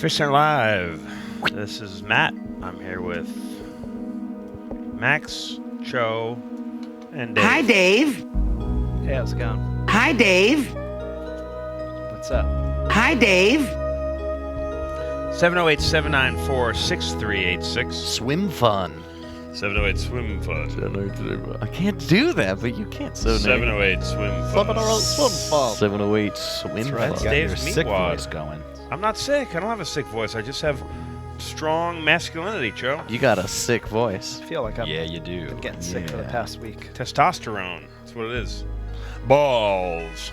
Fishcenter Live. This is Matt. I'm here with Max, Choe, and Dave. Hi, Dave. Hey, how's it going? Hi, Dave. What's up? Hi, Dave. 708-794-6386. Swim fun. 708 Swim Fun. I can't do that, but you can't. 708 Swim Fun. 708 swim That's right. fun. It's Got Dave's your meat sick wad. voice going. I'm not sick. I don't have a sick voice. I just have strong masculinity, Choe. You got a sick voice. I feel like I'm Yeah, you do. been getting sick for the past week. Testosterone. That's what it is. Balls.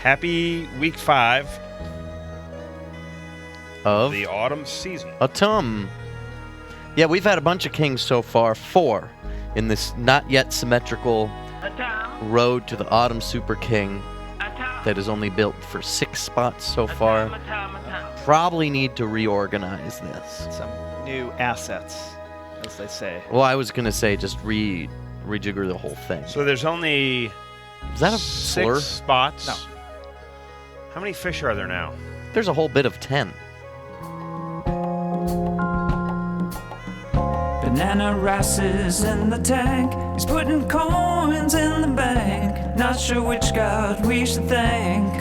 Happy week 5 Of the autumn season. Autumn. Yeah, we've had a bunch of kings so far. 4 in this not yet symmetrical road to the autumn super king that is only built for 6 spots so far. Probably need to reorganize this. Some new assets, as they say. Well, I was going to say just rejigger the whole thing. So there's only Is that a 6 slur? spots. No. How many fish are there now? There's a whole bit of 10. Banana rice is in the tank. He's putting coins in the bank. Not sure which god we should thank.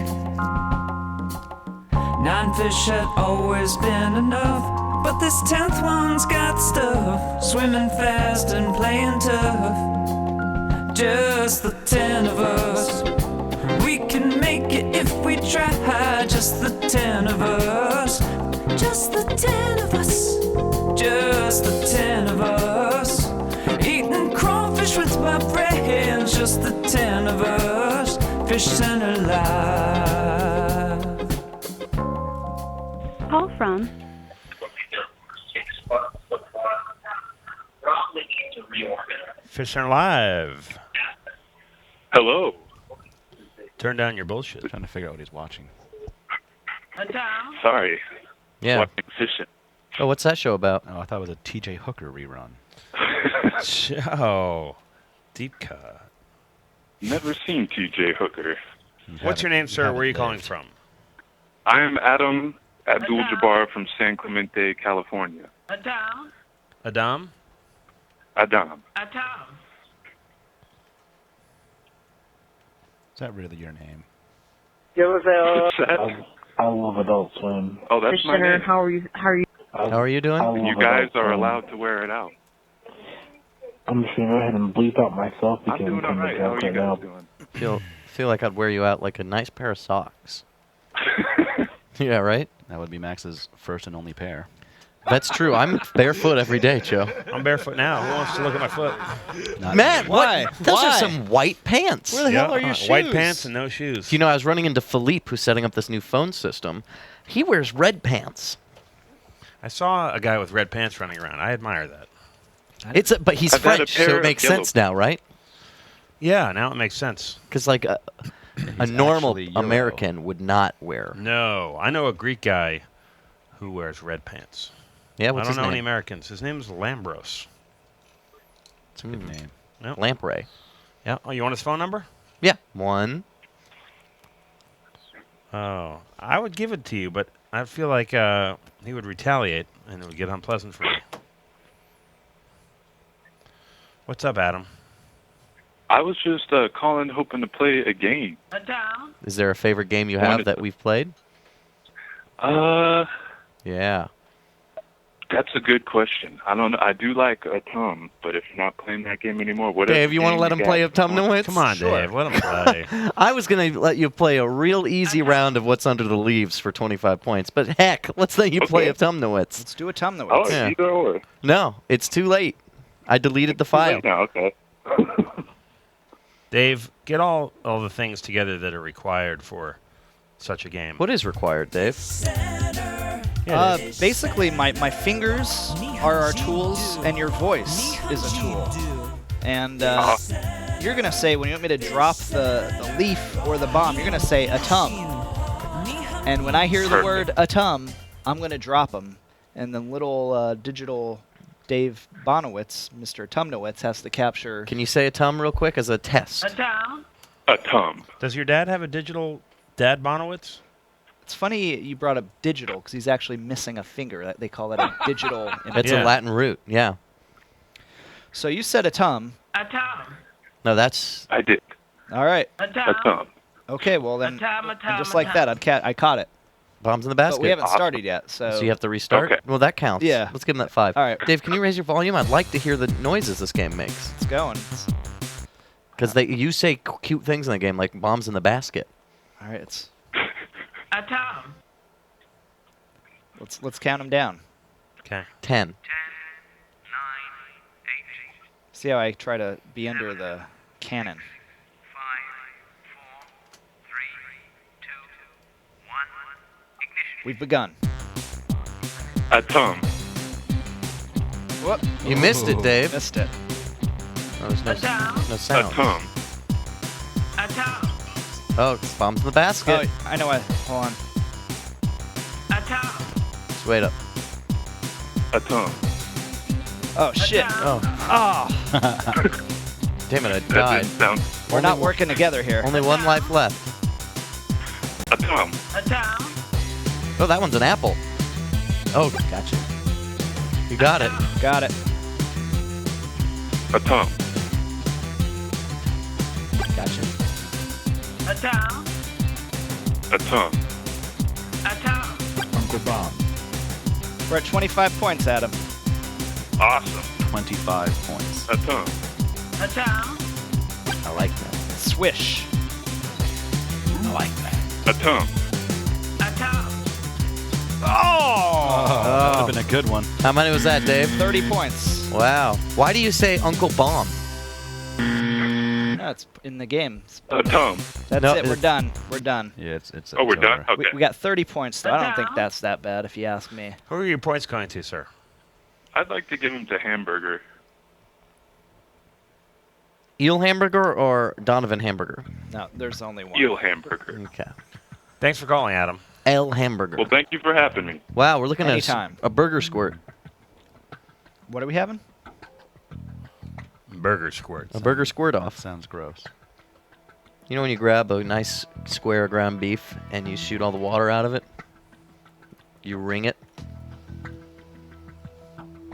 9 fish had always been enough, but this 10th one's got stuff. Swimming fast and playing tough. Just the 10 of us. We can make it if we try. Just the 10 of us. Just the 10 of us. Just the 10 of us. Eating crawfish with my friends. Just the 10 of us. Fishcenter Live. Call from Fishcenter Live. Hello. Turn down your bullshit. Trying to figure out what he's watching. Sorry. Yeah. Watching fishing. Oh, what's that show about? Oh, I thought it was a TJ Hooker rerun. Choe. Deep cut. Never seen TJ Hooker. What's your name, sir? Where are you calling from? I am Adam Abdul-Jabbar from San Clemente, California. Adam? Adam. Is that really your name? What's that? I love Adult Swim. Oh, that's my name. How are you? How are you doing? And you guys are allowed to wear it out. I'm just gonna go ahead and bleep out myself I'm because doing all right. How are you guys doing? Feel like I'd wear you out like a nice pair of socks. Yeah, right? That would be Max's first and only pair. That's true. I'm barefoot every day, Joe. I'm barefoot now. Who wants to look at my foot? Not Matt, me. what? Those are some white pants. Where the hell are your White shoes? pants and no shoes. You know, I was running into Philippe, who's setting up this new phone system. He wears red pants. I saw a guy with red pants running around. I admire that. But he's I've had a French, pair so it of makes yellow- sense now, right? Yeah, now it makes sense. Because like a He's normal actually Euro. American would not wear. No, I know a Greek guy who wears red pants. Yeah, I what's don't his know any name? Americans. His name is Lambros. It's a good name. No. Lamprey. Yeah. Oh, you want his phone number? Yeah, 1. Oh, I would give it to you, but I feel like he would retaliate, and it would get unpleasant for me. What's up, Adam? I was just calling, hoping to play a game. Is there a favorite game you have that we've played? Yeah. That's a good question. I don't know. I do like Atom, but if you're not playing that game anymore, whatever. Dave, you want to let him play Autumnowitz? Come on, Dave. Let him play. I was going to let you play a real easy round of What's Under the Leaves for 25 points, but heck, let's let you play Autumnowitz. Let's do a Tumnowitz. Oh, Yeah. either or. No, it's too late. I deleted the file. No, okay. Dave, get all the things together that are required for such a game. What is required, Dave? Yeah, Dave. Basically, my fingers are our tools, and your voice is a tool. And you're going to say, when you want me to drop the leaf or the bomb, you're going to say atum. And when I hear the word atum, I'm going to drop them. And the little digital Dave Bonowitz, Mr. Tumnowitz, has to capture. Can you say a tum real quick as a test? Atom. Does your dad have a digital Dad Bonowitz? It's funny you brought up digital because he's actually missing a finger. They call that a digital image. It's a Latin root, yeah. So you said a tum. No, that's... I did. All right. A Tom. Okay, well then, and just like that, I caught it. Bombs in the basket. But we haven't Awesome. started yet, so... So you have to restart? Okay. Well, that counts. Yeah. Let's give him that 5. All right. Dave, can you raise your volume? I'd like to hear the noises this game makes. It's going. Because you say cute things in the game, like bombs in the basket. All right, it's... Let's count them down. Okay. 10. See how I try to be under the cannon. 5, 4, 3, 2, 1. Ignition. We've begun. A Tom. Whoop. You missed it, Dave. Missed it. Oh, there's no A sound. Tom. Oh, it's bombs in the basket. Oh, I know what. Hold on. Just wait up. A Tom. Oh, shit. Oh, Oh, damn it, I That died. didn't sound. we're not working together here. Only one life left. A Tom. Oh, that one's an apple. Oh, gotcha. You got it. Got it. A Tom. Gotcha. A Tom. Uncle Bob. We're at 25 points, Adam. Awesome. 25 points. A Tom. I like that. Swish. I like that. A Tom. Oh! That would have been a good one. How many was that, Dave? 30 points. Wow. Why do you say Uncle Bomb? No, it's in the game. A Tom. That's No, it. We're it's- done. We're done. Yeah, it's Oh, we're it's done? over. Okay. We got 30 points, though. I don't think that's that bad, if you ask me. Who are your points going to, sir? I'd like to give him to Hamburger. Eel hamburger or Donovan hamburger? No, there's only one. Eel Hamburger. Okay. Thanks for calling, Adam. L hamburger. Well, thank you for having me. Wow, we're looking Anytime. at a burger squirt. What are we having? Burger squirts. A burger squirt That off. sounds gross. You know when you grab a nice square of ground beef and you shoot all the water out of it? You wring it?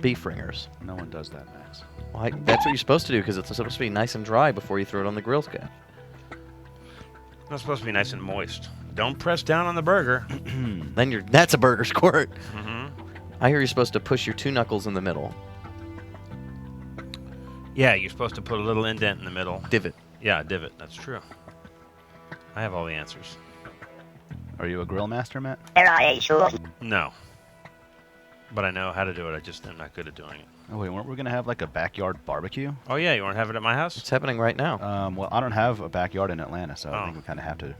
Beef ringers. No one does that, Max. Well, that's what you're supposed to do because it's supposed to be nice and dry before you throw it on the grill scab. It's supposed to be nice and moist. Don't press down on the burger. Then that's a burger squirt. Mm-hmm. I hear you're supposed to push your 2 knuckles in the middle. Yeah, you're supposed to put a little indent in the middle. Divot. Yeah, divot. That's true. I have all the answers. Are you a grill master, Matt? No. But I know how to do it. I just am not good at doing it. Oh, wait, weren't we going to have like a backyard barbecue? Oh, yeah, you want to have it at my house? It's happening right now. Well, I don't have a backyard in Atlanta, so I Oh. think we kind of have to.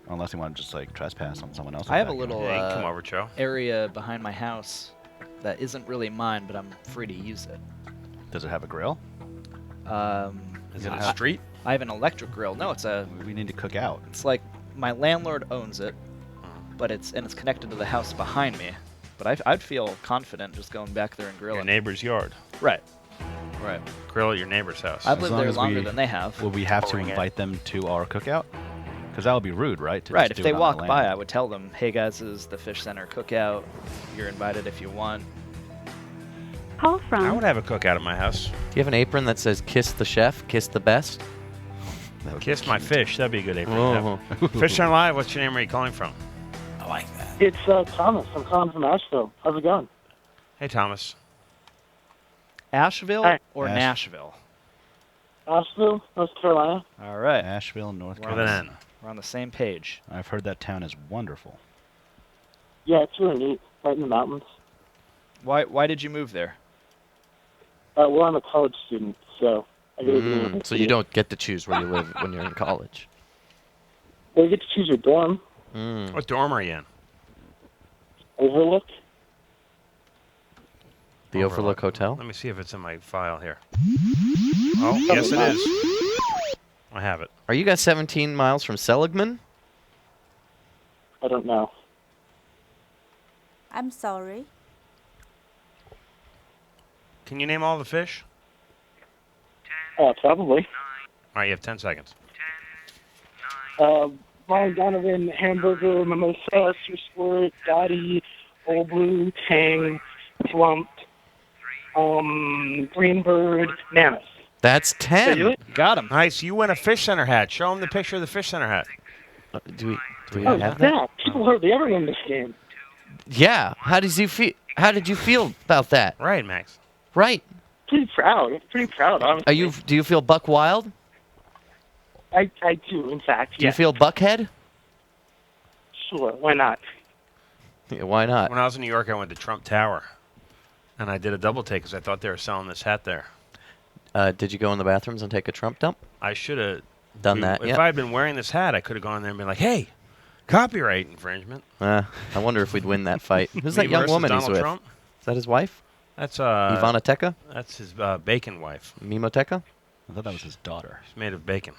Unless you want to just like trespass on someone else's I have a backyard. little Yeah, you can come over, Choe. area behind my house that isn't really mine, but I'm free to use it. Does it have a grill? Is it Yeah, a street? I have an electric grill. No, We need to cook out. it's like my landlord owns it, but it's connected to the house behind me. But I'd feel confident just going back there and Your grilling. neighbor's yard. Right. Right. Grill at your neighbor's house. I've As lived long there as longer we- than they have. Will we have to Pouring it. invite them to our cookout? Because that would be rude, right? To Right. just If do they it on walk the by, land. I would tell them, "Hey guys, this is the Fishcenter cookout. You're invited if you want." Call I from would have a cookout at my house. Do you have an apron that says "Kiss the chef, kiss the best"? That would be Kiss my cute. fish. That'd be a good apron. Oh. Fish on Live, what's your name? Where are you calling from? It's Thomas. I'm calling from Asheville. How's it going? Hey, Thomas. Asheville Hi. or Ash- Nashville? Asheville, North Carolina. All right. Asheville, North With With an Carolina. N. We're on the same page. I've heard that town is wonderful. Yeah, it's really neat. Right in the mountains. Why did you move there? Well, I'm a college student, so I get to So you don't get to choose where you live when you're in college. Well, you get to choose your dorm. Mm. What dorm are you in? Overlook. The Overlook Hotel? Let me see if it's in my file here. Oh, yes, it is. I have it. Are you guys 17 miles from Seligman? I don't know. I'm sorry. Can you name all the fish? Probably. All right, you have 10 seconds. Long Donovan, Hamburger, Mimosa, Swiss Word, Dottie, Old Blue, Tang, Plump, Greenbird, Mammoth. That's Did I do 10. it? Got him. Nice. You win a Fishcenter hat. Show him the picture of the Fishcenter hat. Do we Oh, have that? yeah. People hardly ever win this game. Yeah. How did you feel about that? Right, Max. Right. Pretty proud. Honestly. Do you feel buck wild? I do, in fact. Do you feel buckhead? Sure. Why not? Yeah, why not? When I was in New York, I went to Trump Tower, and I did a double take because I thought they were selling this hat there. Did you go in the bathrooms and take a Trump dump? I should have Done that, If yeah. I had been wearing this hat, I could have gone there and been like, "Hey, copyright infringement." I wonder if we'd win that fight. Who's that Me young versus woman he's Donald with? Trump? Is that his wife? That's Ivana Teka? That's his bacon wife. Mimoteka? I thought that was his daughter. She's made of bacon.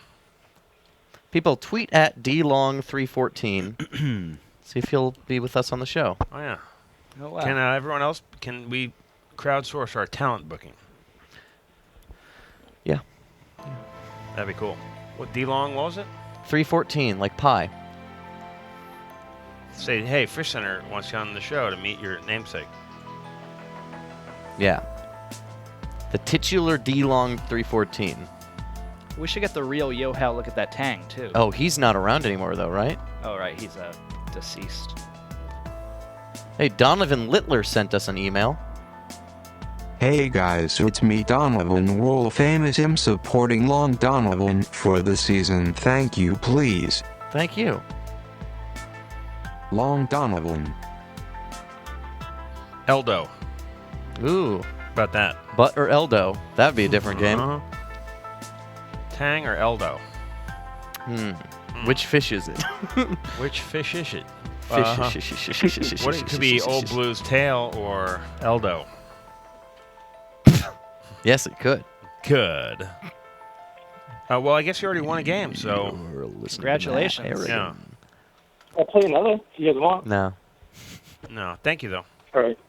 People tweet at DLong314. See if he'll be with us on the show. Oh yeah. Oh, wow. Can everyone else? Can we crowdsource our talent booking? Yeah. That'd be cool. What D-Long was it? 314, like pie. Say, hey, Fishcenter wants you on the show to meet your namesake. Yeah. The titular DLong 314. We should get the real Yo-How look at that Tang, too. Oh, he's not around anymore, though, right? Oh, right. He's deceased. Hey, Donovan Littler sent us an email. Hey guys, it's me Donovan, world famous. I'm supporting Long Donovan for the season. Thank you, please. Thank you. Long Donovan. Eldo. Ooh. About that. Butt or Eldo? That'd be a different game. Tang or Eldo? Which fish is it? Which fish is it? Fish. What it could be Old Blue's tail or Eldo. Yes, it could. Could. Well, I guess you already won a game, so Congratulations. Yeah. I'll play another if you guys want. No. No, thank you though. All right.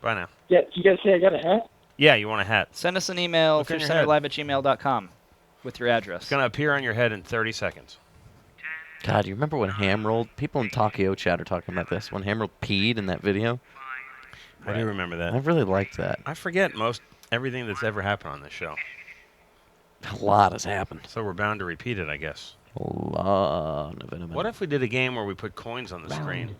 Bye now. Yeah, you guys say I got a hat? Yeah, you want a hat. Send us an email, Look on your head. fishcenterlive@gmail.com, with your address. It's gonna appear on your head in 30 seconds. God, you remember when Ham rolled? People in Takio chat are talking about this. When Ham rolled peed in that video. I do remember that. I really liked that. I forget everything that's ever happened on this show. A lot has happened. So we're bound to repeat it, I guess. A lot of it. What if we did a game where we put coins on the screen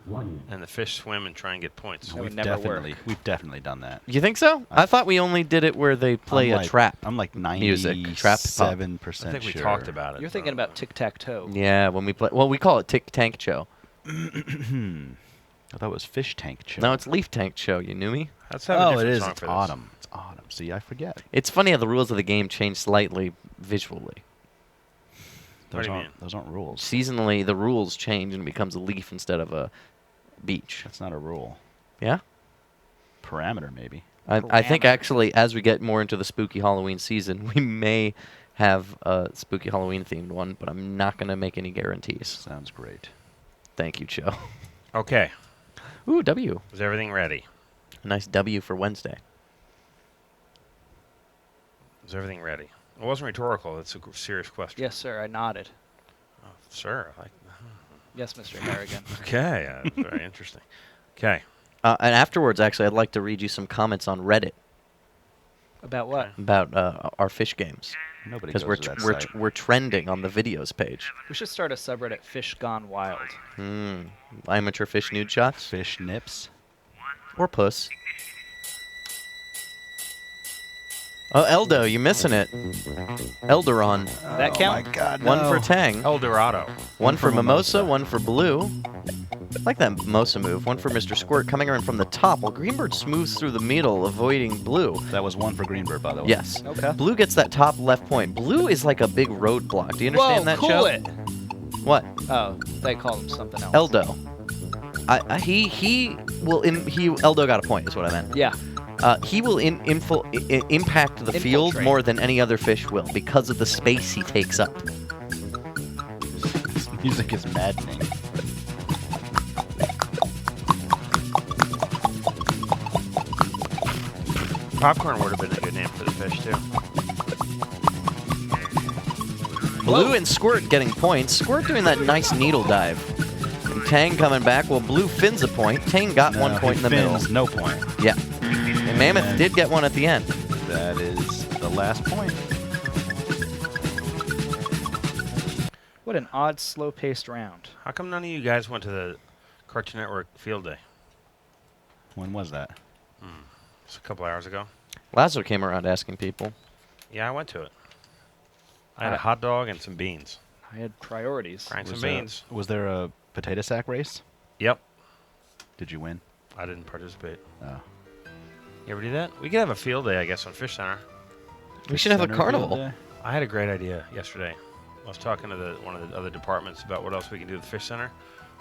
and the fish swim and try and get points? We've definitely done that. You think so? I thought we only did it where they play a trap. I'm like music, trap pop. 97% I think we sure. talked about it. You're thinking about tic-tac-toe. Yeah, when we play. Well, we call it Tick Tank Show. I thought it was Fish Tank Show. No, it's Leaf Tank Show. You knew me? Let's have a Oh, different it is. song It's for this. autumn. It's autumn. See, I forget. It's funny how the rules of the game change slightly visually. What do you mean? Those aren't rules. Seasonally, the rules change and it becomes a leaf instead of a beach. That's not a rule. Yeah? Parameter, maybe. I think actually, as we get more into the spooky Halloween season, we may have a spooky Halloween themed one, but I'm not going to make any guarantees. Sounds great. Thank you, Choe. Okay. Ooh, W. Is everything ready? A nice W for Wednesday. Is everything ready? It wasn't rhetorical. It's a serious question. Yes, sir. I nodded. Oh, sir. Yes, Mr. Harrigan. Okay. Very interesting. Okay. And afterwards, actually, I'd like to read you some comments on Reddit About what? about our fish games. Nobody Because goes to that site. we're trending on the videos page. We should start a subreddit, Fish Gone Wild. Amateur fish nude shots. Fish nips. Or puss. Oh, Eldo, you missing it. Elderon. That count? Oh my God, One no. for Tang. El Dorado. One for Mimosa, one for Blue. I like that Mimosa move. One for Mr. Squirt coming around from the top while Greenbird smooths through the middle, avoiding Blue. That was one for Greenbird, by the way. Yes. Okay. Blue gets that top left point. Blue is like a big roadblock. Do you understand Whoa, that, cool Choe? it. What? Oh, they called him something else. Eldo. Eldo got a point, is what I meant. Yeah. He will impact the field Infiltrate. more than any other fish will because of the space he takes up. This music is maddening. Popcorn would have been a good name for the fish, too. Blue and Squirt getting points. Squirt doing that nice needle dive. And Tang coming back. Well, Blue fins a point. Tang got 1 point in the middle. No point. Yeah. And Mammoth did get one at the end. That is the last point. What an odd, slow-paced round. How come none of you guys went to the Cartoon Network field day? When was that? Just a couple hours ago. Lazo came around asking people. Yeah, I went to it. I had a hot dog and some beans. I had priorities. Frying some beans. Was there a potato sack race? Yep. Did you win? I didn't participate. Oh. You ever do that? We could have a field day, I guess, on Fishcenter. We should have a carnival. I had a great idea yesterday. I was talking to one of the other departments about what else we can do at the Fish Center.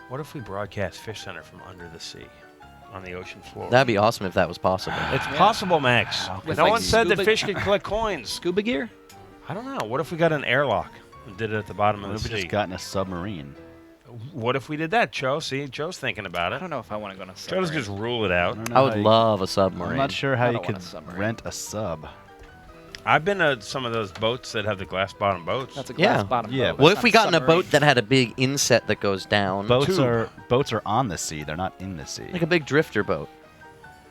What if we broadcast Fish Center from under the sea, on the ocean floor? That'd be awesome if that was possible. It's possible, Max. With No like one said that scuba- fish could collect coins. Scuba gear? I don't know. What if we got an airlock and did it at the bottom What of if the we sea? just got in a submarine? What if we did that, Choe? See, Joe's thinking about I it. don't know if I want to go on a Joe submarine. doesn't just rule it out. I would love a submarine. I'm not sure I how you don't want could a submarine. rent a sub. I've been to some of those boats that have the glass bottom boats. That's a Yeah. glass bottom Yeah, boat. What That's if we not got in a submarine. boat that had a big inset that goes down? Boats are on the sea. They're not in the sea. Like a big drifter boat.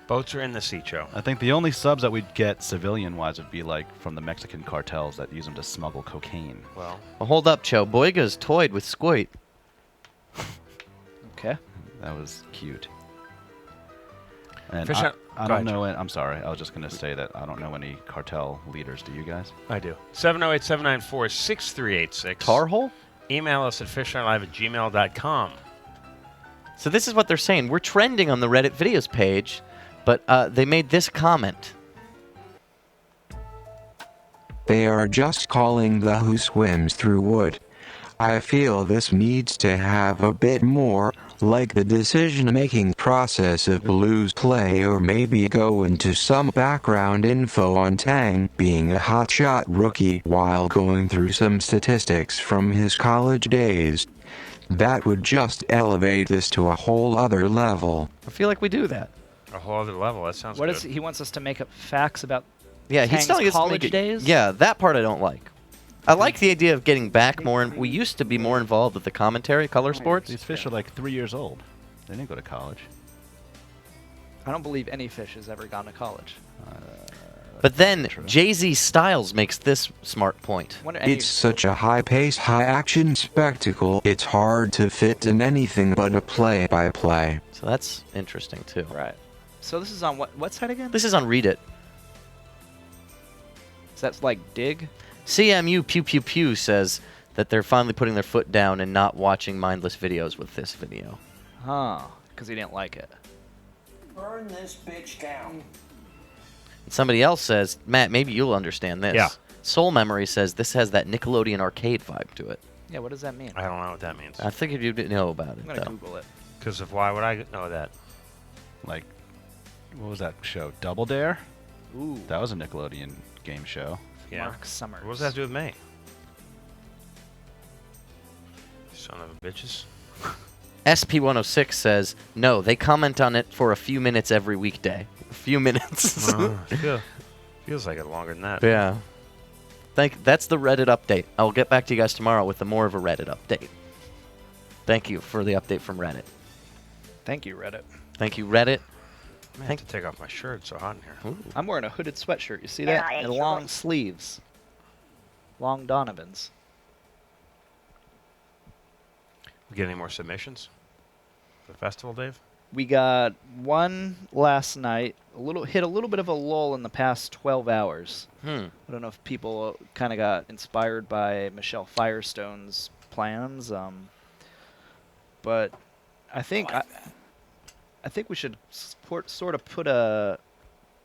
Boats are in the sea, Joe. I think the only subs that we'd get civilian-wise would be like from the Mexican cartels that use them to smuggle cocaine. Well, Hold up, Cho. Boyga's toyed with Squoit. Okay. That was cute. And Fish out- I Go don't ahead, know. I'm sorry. I was just going to say that I don't know any cartel leaders. Do you guys? I do. 708-794-6386. Tar hole? Email us at fishonlive@gmail.com. So this is what they're saying. We're trending on the Reddit videos page, but they made this comment. They are just calling the who swims through wood. I feel this needs to have a bit more, like the decision-making process of Blue's play, or maybe go into some background info on Tang being a hotshot rookie while going through some statistics from his college days. That would just elevate this to a whole other level. I feel like we do that. A whole other level. That sounds What good. is he wants us to make up facts about Yeah, he's Tang's telling us to college make it- days? Yeah, that part I don't like. I like the idea of getting back more, and we used to be more involved with the commentary, color sports. These fish are like 3 years old. They didn't go to college. I don't believe any fish has ever gone to college. But then True. Jay-Z Styles makes this smart point. Wonder any It's such a high-paced, high-action spectacle, it's hard to fit in anything but a play-by-play. So that's interesting too. right. So this is on what site again? This is on Reddit. So that's like Dig. CMU Pew Pew Pew says that they're finally putting their foot down and not watching mindless videos with this video. Huh. Because he didn't like it. Burn this bitch down. And somebody else says, Matt, maybe you'll understand this. Yeah. Soul Memory says this has that Nickelodeon arcade vibe to it. Yeah, what does that mean? I don't know what that means. I figured you'd know about it, I'm going to though. Google it. Because of why would I know that? Like, what was that show? Double Dare? Ooh. That was a Nickelodeon game show. Yeah. Mark Summers. What does that have to do with me? Son of a bitches. SP106 says, no, they comment on it for a few minutes every weekday. A few minutes. Feels like it longer than that. Yeah. That's the Reddit update. I'll get back to you guys tomorrow with more of a Reddit update. Thank you for the update from Reddit. Thank you, Reddit. Thank you, Reddit. I have to take off my shirt. It's so hot in here. Ooh. I'm wearing a hooded sweatshirt. You see that? And long sleeves. Long Donovans. We get any more submissions for the festival, Dave? We got one last night. Hit a little bit of a lull in the past 12 hours. I don't know if people kind of got inspired by Michelle Firestone's plans, but I think I think we should sort of put a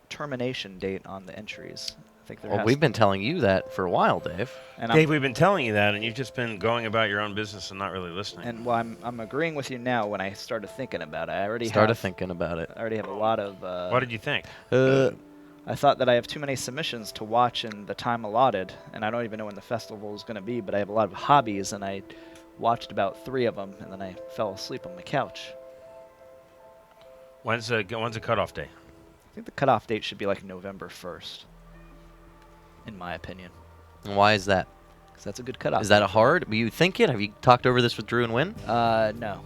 termination date on the entries. I think there Well, has we've been telling you that for a while, Dave. and Dave, we've been telling you that, and you've just been going about your own business and not really listening. and well, I'm agreeing with you now. When I started thinking about it, I already Started have, thinking about it. I already have a lot of. What did you think? I thought that I have too many submissions to watch in the time allotted, and I don't even know when the festival is going to be, but I have a lot of hobbies, and I watched about 3 of them, and then I fell asleep on the couch. When's the cutoff day? I think the cutoff date should be like November 1st, in my opinion. And why is that? 'Cause that's a good cutoff. Is that a hard? Were you thinking? Have you talked over this with Drew and Win? No.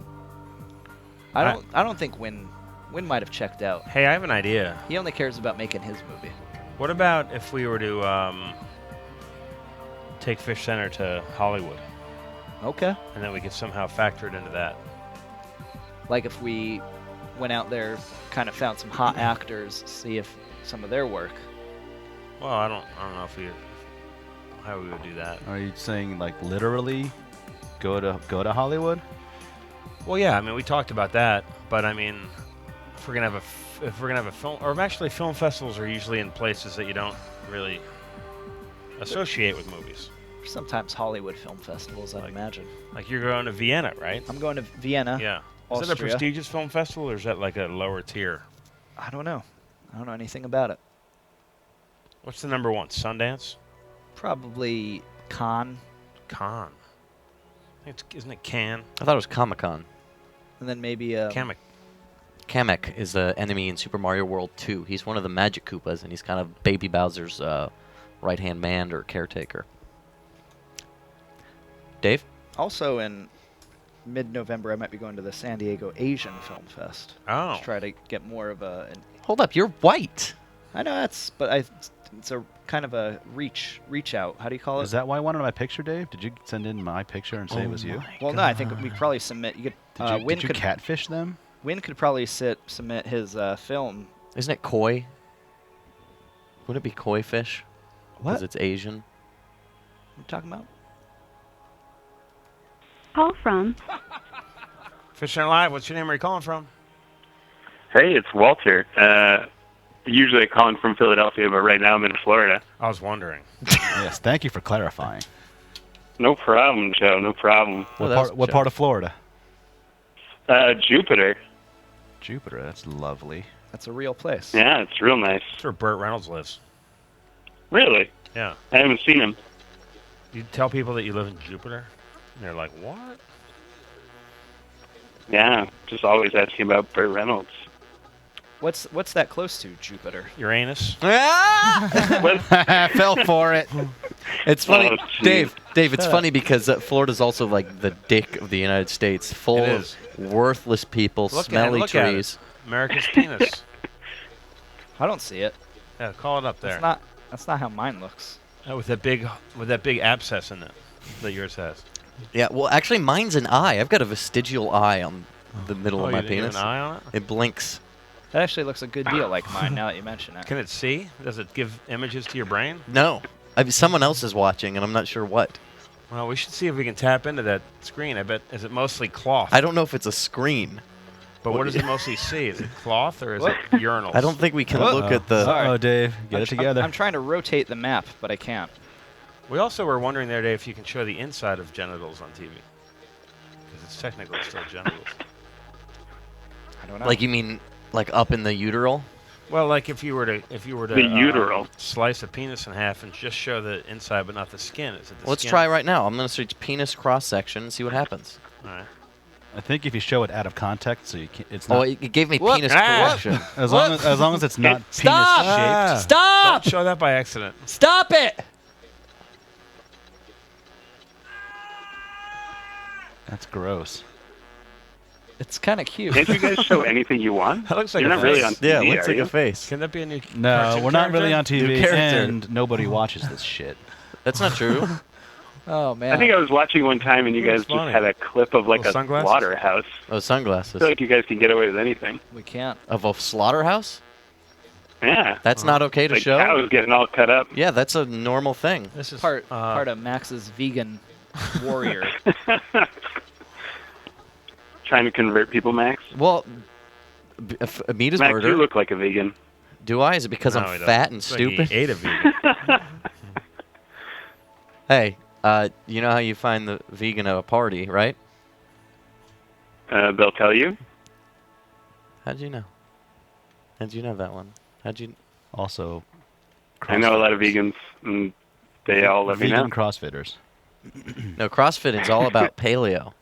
I don't think Win might have checked out. Hey, I have an idea. He only cares about making his movie. What about if we were to take Fishcenter to Hollywood? Okay. And then we could somehow factor it into that. Like if we went out there, kind of found some hot actors, see if some of their work. Well, I don't know how we would do that. Are you saying like literally go to Hollywood? Well, yeah. I mean, we talked about that, but I mean, if we're gonna have a film, or actually, film festivals are usually in places that you don't really associate with movies. Sometimes Hollywood film festivals, I'd imagine. Like you're going to Vienna, right? I'm going to Vienna. Yeah. Austria. Is it a prestigious film festival, or is that like a lower tier? I don't know. I don't know anything about it. What's the number one? Sundance? Probably Cannes. Cannes. Isn't it Cannes? I thought it was Comic-Con. And then maybe Kamek. Kamek is the enemy in Super Mario World 2. He's one of the Magic Koopas, and he's kind of Baby Bowser's right-hand man or caretaker. Dave? Also in mid-November, I might be going to the San Diego Asian Film Fest. Oh. To try to get more of a... Hold up, you're white. I know it's a kind of a reach out. How do you call it? Is that why I wanted my picture, Dave? Did you send in my picture and say it was you? Well, no, I think we probably submit. You could. Did you catfish them? Win could probably submit his film. Isn't it koi? Would it be koi fish? What? Because it's Asian. What are you talking about? Call from. Fishcenter Live. What's your name? Where are you calling from? Hey, it's Walter. Usually calling from Philadelphia, but right now I'm in Florida. I was wondering. Yes, thank you for clarifying. No problem, Joe. No problem. What part of Florida? Jupiter. Jupiter, that's lovely. That's a real place. Yeah, it's real nice. That's where Burt Reynolds lives. Really? Yeah. I haven't seen him. You tell people that you live in Jupiter, and they're like, what? Yeah, just always asking about Burt Reynolds. What's that close to, Jupiter? Uranus. I fell for it. It's funny, Oh, Dave, it's funny because Florida's also like the dick of the United States, full It of is. worthless people, Look smelly at it. trees. America's penis. I don't see it. Yeah, call it up there. That's not how mine looks. With that big abscess in it that yours has. Yeah, well, actually, mine's an eye. I've got a vestigial eye on the middle of my you have penis. an eye on it? It blinks. That actually looks a good deal like mine. Now that you mention it. Can it see? Does it give images to your brain? No, I mean, someone else is watching, and I'm not sure what. Well, we should see if we can tap into that screen. I bet, is it mostly cloth? I don't know if it's a screen. But what does it mostly see? Is it cloth or is it urinals? I don't think we can look at the... Sorry. Oh, Dave, get it together. I'm trying to rotate the map, but I can't. We also were wondering the other day if you can show the inside of genitals on TV. Because it's technically still genitals. I don't know. Like, you mean, like, up in the uteral? Well, like if you were to The uteral. slice a penis in half and just show the inside but not the skin. Is it the Let's skin? try right now. I'm going to search penis cross-section and see what happens. All right. I think if you show it out of context, so you can't, it's not. Oh, it gave me penis correction. As long as it's not Stop! penis shaped. Stop! Don't show that by accident. Stop it! That's gross. It's kind of cute. Can't you guys show anything you want? That looks like You're a not really face. on TV, Yeah, it looks are like you? a face. Can that be a new No, cartoon we're not character? really on New TV, character. and nobody watches this shit. That's not true. Oh man. I think I was watching one time and you guys It's just funny. had a clip of like Little a sunglasses? slaughterhouse. Oh, I sunglasses. feel like you guys can get away with anything. we can't. Of a slaughterhouse? Yeah. That's not okay to Like show? cows getting all cut up. Yeah, that's a normal thing. This is Part of Max's vegan warrior. Trying to convert people, Max. Well, meat is Max, murder. you look like a vegan. Do I? Is it because No, I'm he doesn't. fat and It's like he stupid? ate a vegan. Hey, you know how you find the vegan at a party, right? They'll tell you. How'd you know? How'd you know that one? How'd you... Also, I know a lot of vegans, and they all let me know. vegan CrossFitters. No, CrossFitting's all about paleo.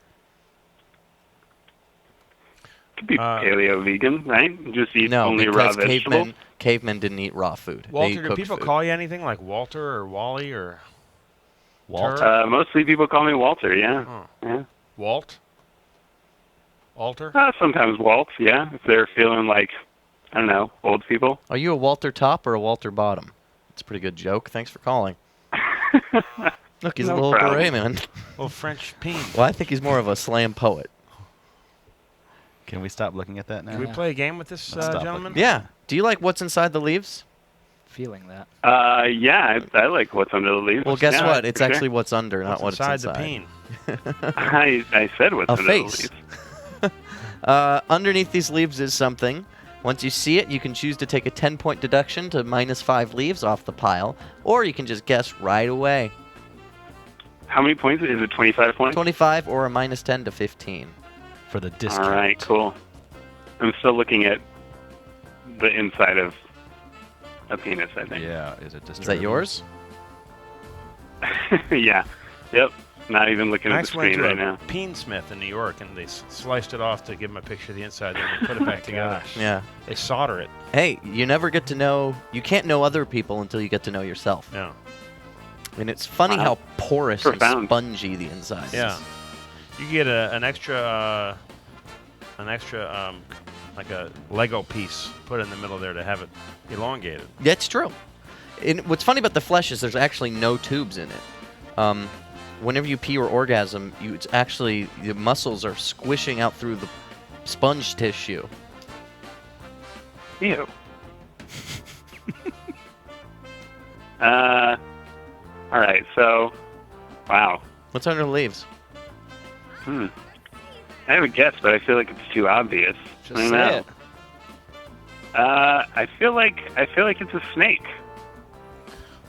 Could be paleo vegan, right? Just eat No, only raw because vegetables. cavemen didn't eat raw food. They Walter, ate do cooked people food. call you anything like Walter or Wally or Walt? Mostly people call me Walter, yeah. Huh. Yeah. Walt? Alter? Sometimes Walt, yeah, if they're feeling like, I don't know, old people. Are you a Walter Top or a Walter Bottom? It's a pretty good joke. Thanks for calling. Look, he's a No little problem. beret man. Well, French peen. Well, I think he's more of a slam poet. Can we stop looking at that now? Can we play a game with this Let's stop gentleman? Yeah. Do you like What's Inside the Leaves? Feeling that. Yeah, I like what's under the leaves. Well, guess Yeah, what? It's for sure. actually what's under, not what's inside inside. the peen. I said what's A under face. the leaves. Underneath these leaves is something. Once you see it, you can choose to take a 10-point deduction to -5 leaves off the pile, or you can just guess right away. How many points? Is it 25 points? 25 or a -10 to 15. For the discount. All right, cool. I'm still looking at the inside of a penis, I think. Yeah, is it Is that yours? Yeah. Yep. Not even looking I at the actually went screen to right a now. peensmith in New York, and they sliced it off to give him a picture of the inside, then they put it back together. Yeah. They solder it. Hey, you never get to know... You can't know other people until you get to know yourself. Yeah. And it's funny Wow. how porous Profound. and spongy the inside is. Yeah. You get an extra, like a Lego piece put in the middle there to have it elongated. That's true. And what's funny about the flesh is there's actually no tubes in it. Whenever you pee or orgasm, it's actually the muscles are squishing out through the sponge tissue. Ew. All right, so, wow. What's under the leaves? I have a guess, but I feel like it's too obvious. Just I don't say know. it. I feel like it's a snake.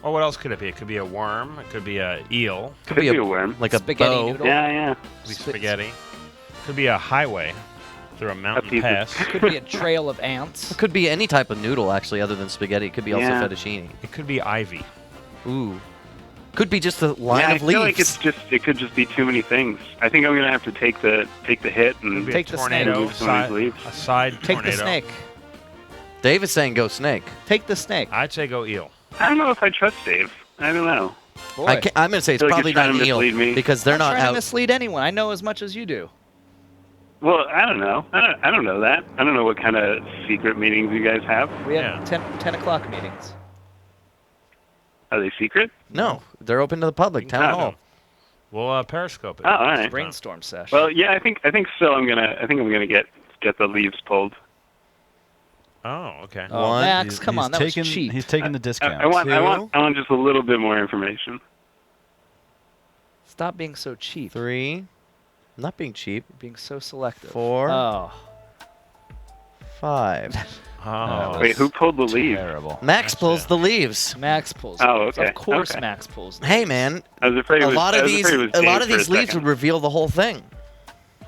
Or what else could it be? It could be a worm. It could be a eel. Could be a worm. Like a Spaghetti bow. noodle. Yeah. Could be spaghetti. Could be a highway through a mountain piece of- pass. Could be a trail of ants. It could be any type of noodle, actually, other than spaghetti. It could be also Yeah. fettuccine. It could be ivy. Ooh. Could be just a line Yeah, I of feel leaves. like it could just be too many things. I think I'm gonna have to take the hit Could and be Take a the tornado. snake. Some of these leaves. A side Take tornado. the snake. Dave is saying go snake. Take the snake. I'd say go eel. I don't know if I trust Dave. I don't know. Boy, I'm going to say it's feel like probably you're trying not to an eel mislead me. because they're I'm not trying to out. mislead anyone. I know as much as you do. Well, I don't know. I don't know that. I don't know what kind of secret meetings you guys have. We have Yeah. 10 o'clock meetings. Are they secret? No, they're open to the public. Town Oh. hall. We'll Periscope it. Oh, all right. Brainstorm session. Well, yeah, I think still I'm gonna get the leaves pulled. Oh, okay. Oh, One, Max, come on, that taking, was cheap. He's taking the discount. I want just a little bit more information. Stop being so cheap. 3. I'm not being cheap. You're being so selective. 4. Oh. 5. Oh. Wait, who pulled the leaves? Terrible. Max pulls the leaves. Max pulls. Oh, leaves. okay, Of course, okay. Max pulls. Hey, leaves. man. I was afraid. A lot of these Dave for a leaves second. would reveal the whole thing.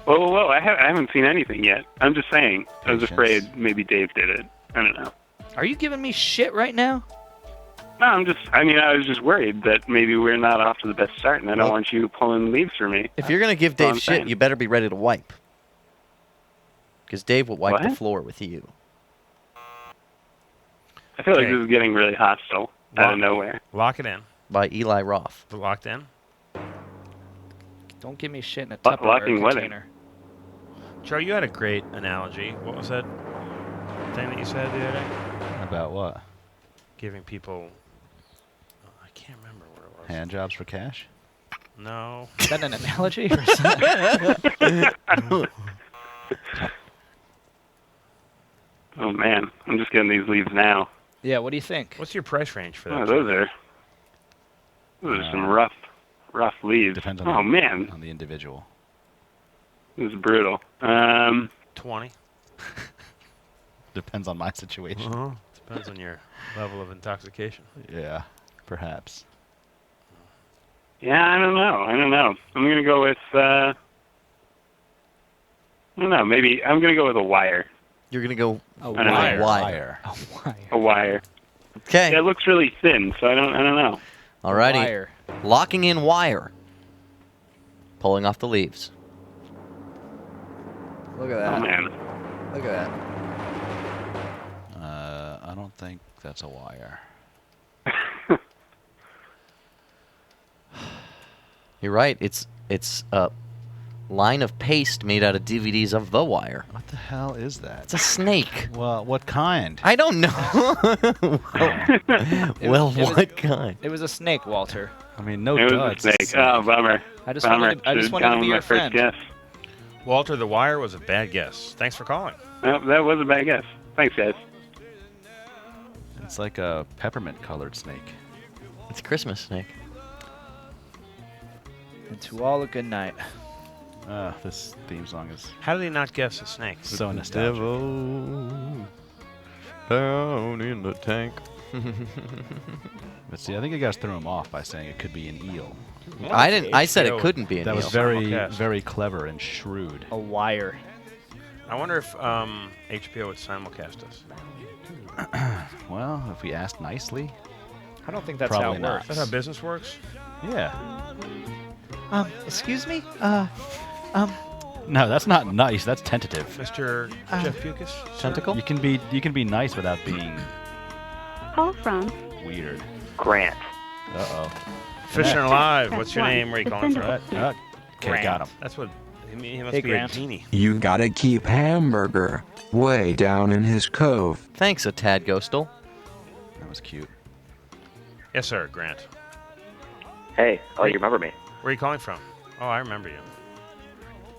Whoa! I haven't seen anything yet. I'm just saying. I was Patience. afraid maybe Dave did it. I don't know. Are you giving me shit right now? No, I was just worried that maybe we're not off to the best start, and I don't Well- want you pulling leaves for me. If you're going to give That's all Dave I'm shit, saying. you better be ready to wipe. Because Dave will wipe the What? floor with you. I feel like Okay. this is getting really hostile out of nowhere. Lock it in. By Eli Roth. Locked in. Don't give me shit in a Lo- Tupperware locking what in? container. Joe, you had a great analogy. What was that thing that you said the other day? About what? Giving people... Oh, I can't remember what it was. Hand jobs for cash? No. Is that an analogy? Or something? Oh man, I'm just getting these leaves now. Yeah, what do you think? What's your price range for that? Oh, those are some rough leaves. Depends on Oh the, man, on the individual. this is brutal. 20. Depends on my situation. Depends on your level of intoxication. Yeah, perhaps. Yeah, I don't know. I'm gonna go with. I don't know. Maybe I'm gonna go with a wire. You're going to go A I don't know. wire. wire. A wire. A wire. Okay. Yeah, it looks really thin, so I don't know. Alrighty. Wire. Locking in wire. Pulling off the leaves. Look at Oh that. man. Look at that. I don't think that's a wire. You're right. It's a line of paste made out of DVDs of The Wire. What the hell is that? It's a snake. Well, what kind? I don't know. What kind? It was a snake, Walter. I mean, no It duh. was it's a snake. Oh, bummer. I just Bummer. wanted to Should've be my your first friend. guess. Walter, The Wire was a bad guess. Thanks for calling. Well, that was a bad guess. Thanks, guys. It's like a peppermint-colored snake. It's a Christmas snake. And to all a good night. This theme song is How did he not guess a snake? so nostalgic. Devil down in the tank. But see, I think you guys threw him off by saying it could be an eel. I didn't. I said it HBO couldn't be an That eel. was very, Simulcast. very clever and shrewd. A wire. I wonder if HBO would simulcast us. Well, if we asked nicely, I don't think that's Probably how it not. works. Is that how business works? yeah. Excuse me? No, that's not nice. That's tentative. Mr. Jeff Pukas? Tentacle? You can be nice without being Call from weird. Grant. Uh-oh. Fishing Live. Press What's your 1. name? Where are you The calling from? sender. Okay, got him. That's what. He must Hey, be Grant. a genie. You gotta keep Hamburger way down in his cove. Thanks, a tad ghostal. That was cute. Yes, sir, Grant. Hey, oh, you remember me? Where are you calling from? Oh, I remember you.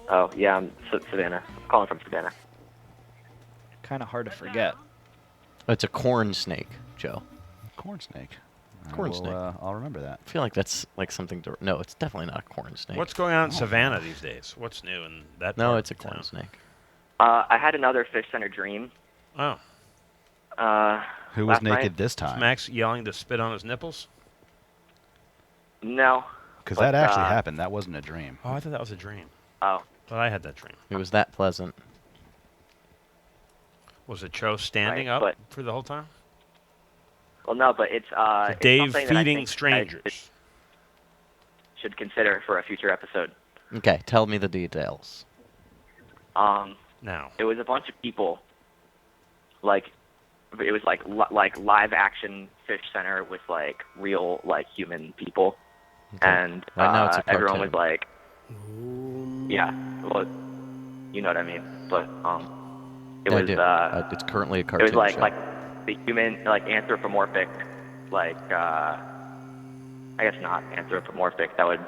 Oh, yeah, I'm Savannah. I'm calling from Savannah. Kind of hard to forget. It's a corn snake, Joe. Corn snake. Corn Well, snake. I'll remember that. I feel like that's like something to. No, it's definitely not a corn snake. What's going on in Savannah these days? What's new in that? No, part it's a of corn town? snake. I had another Fishcenter dream. Oh, Who was last naked night? this is time? Max yelling to spit on his nipples? No. Because But, that actually happened. That wasn't a dream. Oh, I thought that was a dream. Oh. But I had that dream. It was that pleasant. Was it Choe standing Right, up but- for the whole time? Well, no, but it's it's Dave something that I feeding think strangers. should consider for a future episode. Okay, tell me the details. Now. It was a bunch of people. Like, it was like live action Fishcenter with like real like human people, Okay. and Right now it's a everyone was cartoon. like, yeah, well, you know what I mean. But it I was do. It's currently a it cartoon was like show. the human like anthropomorphic, like I guess not anthropomorphic. That would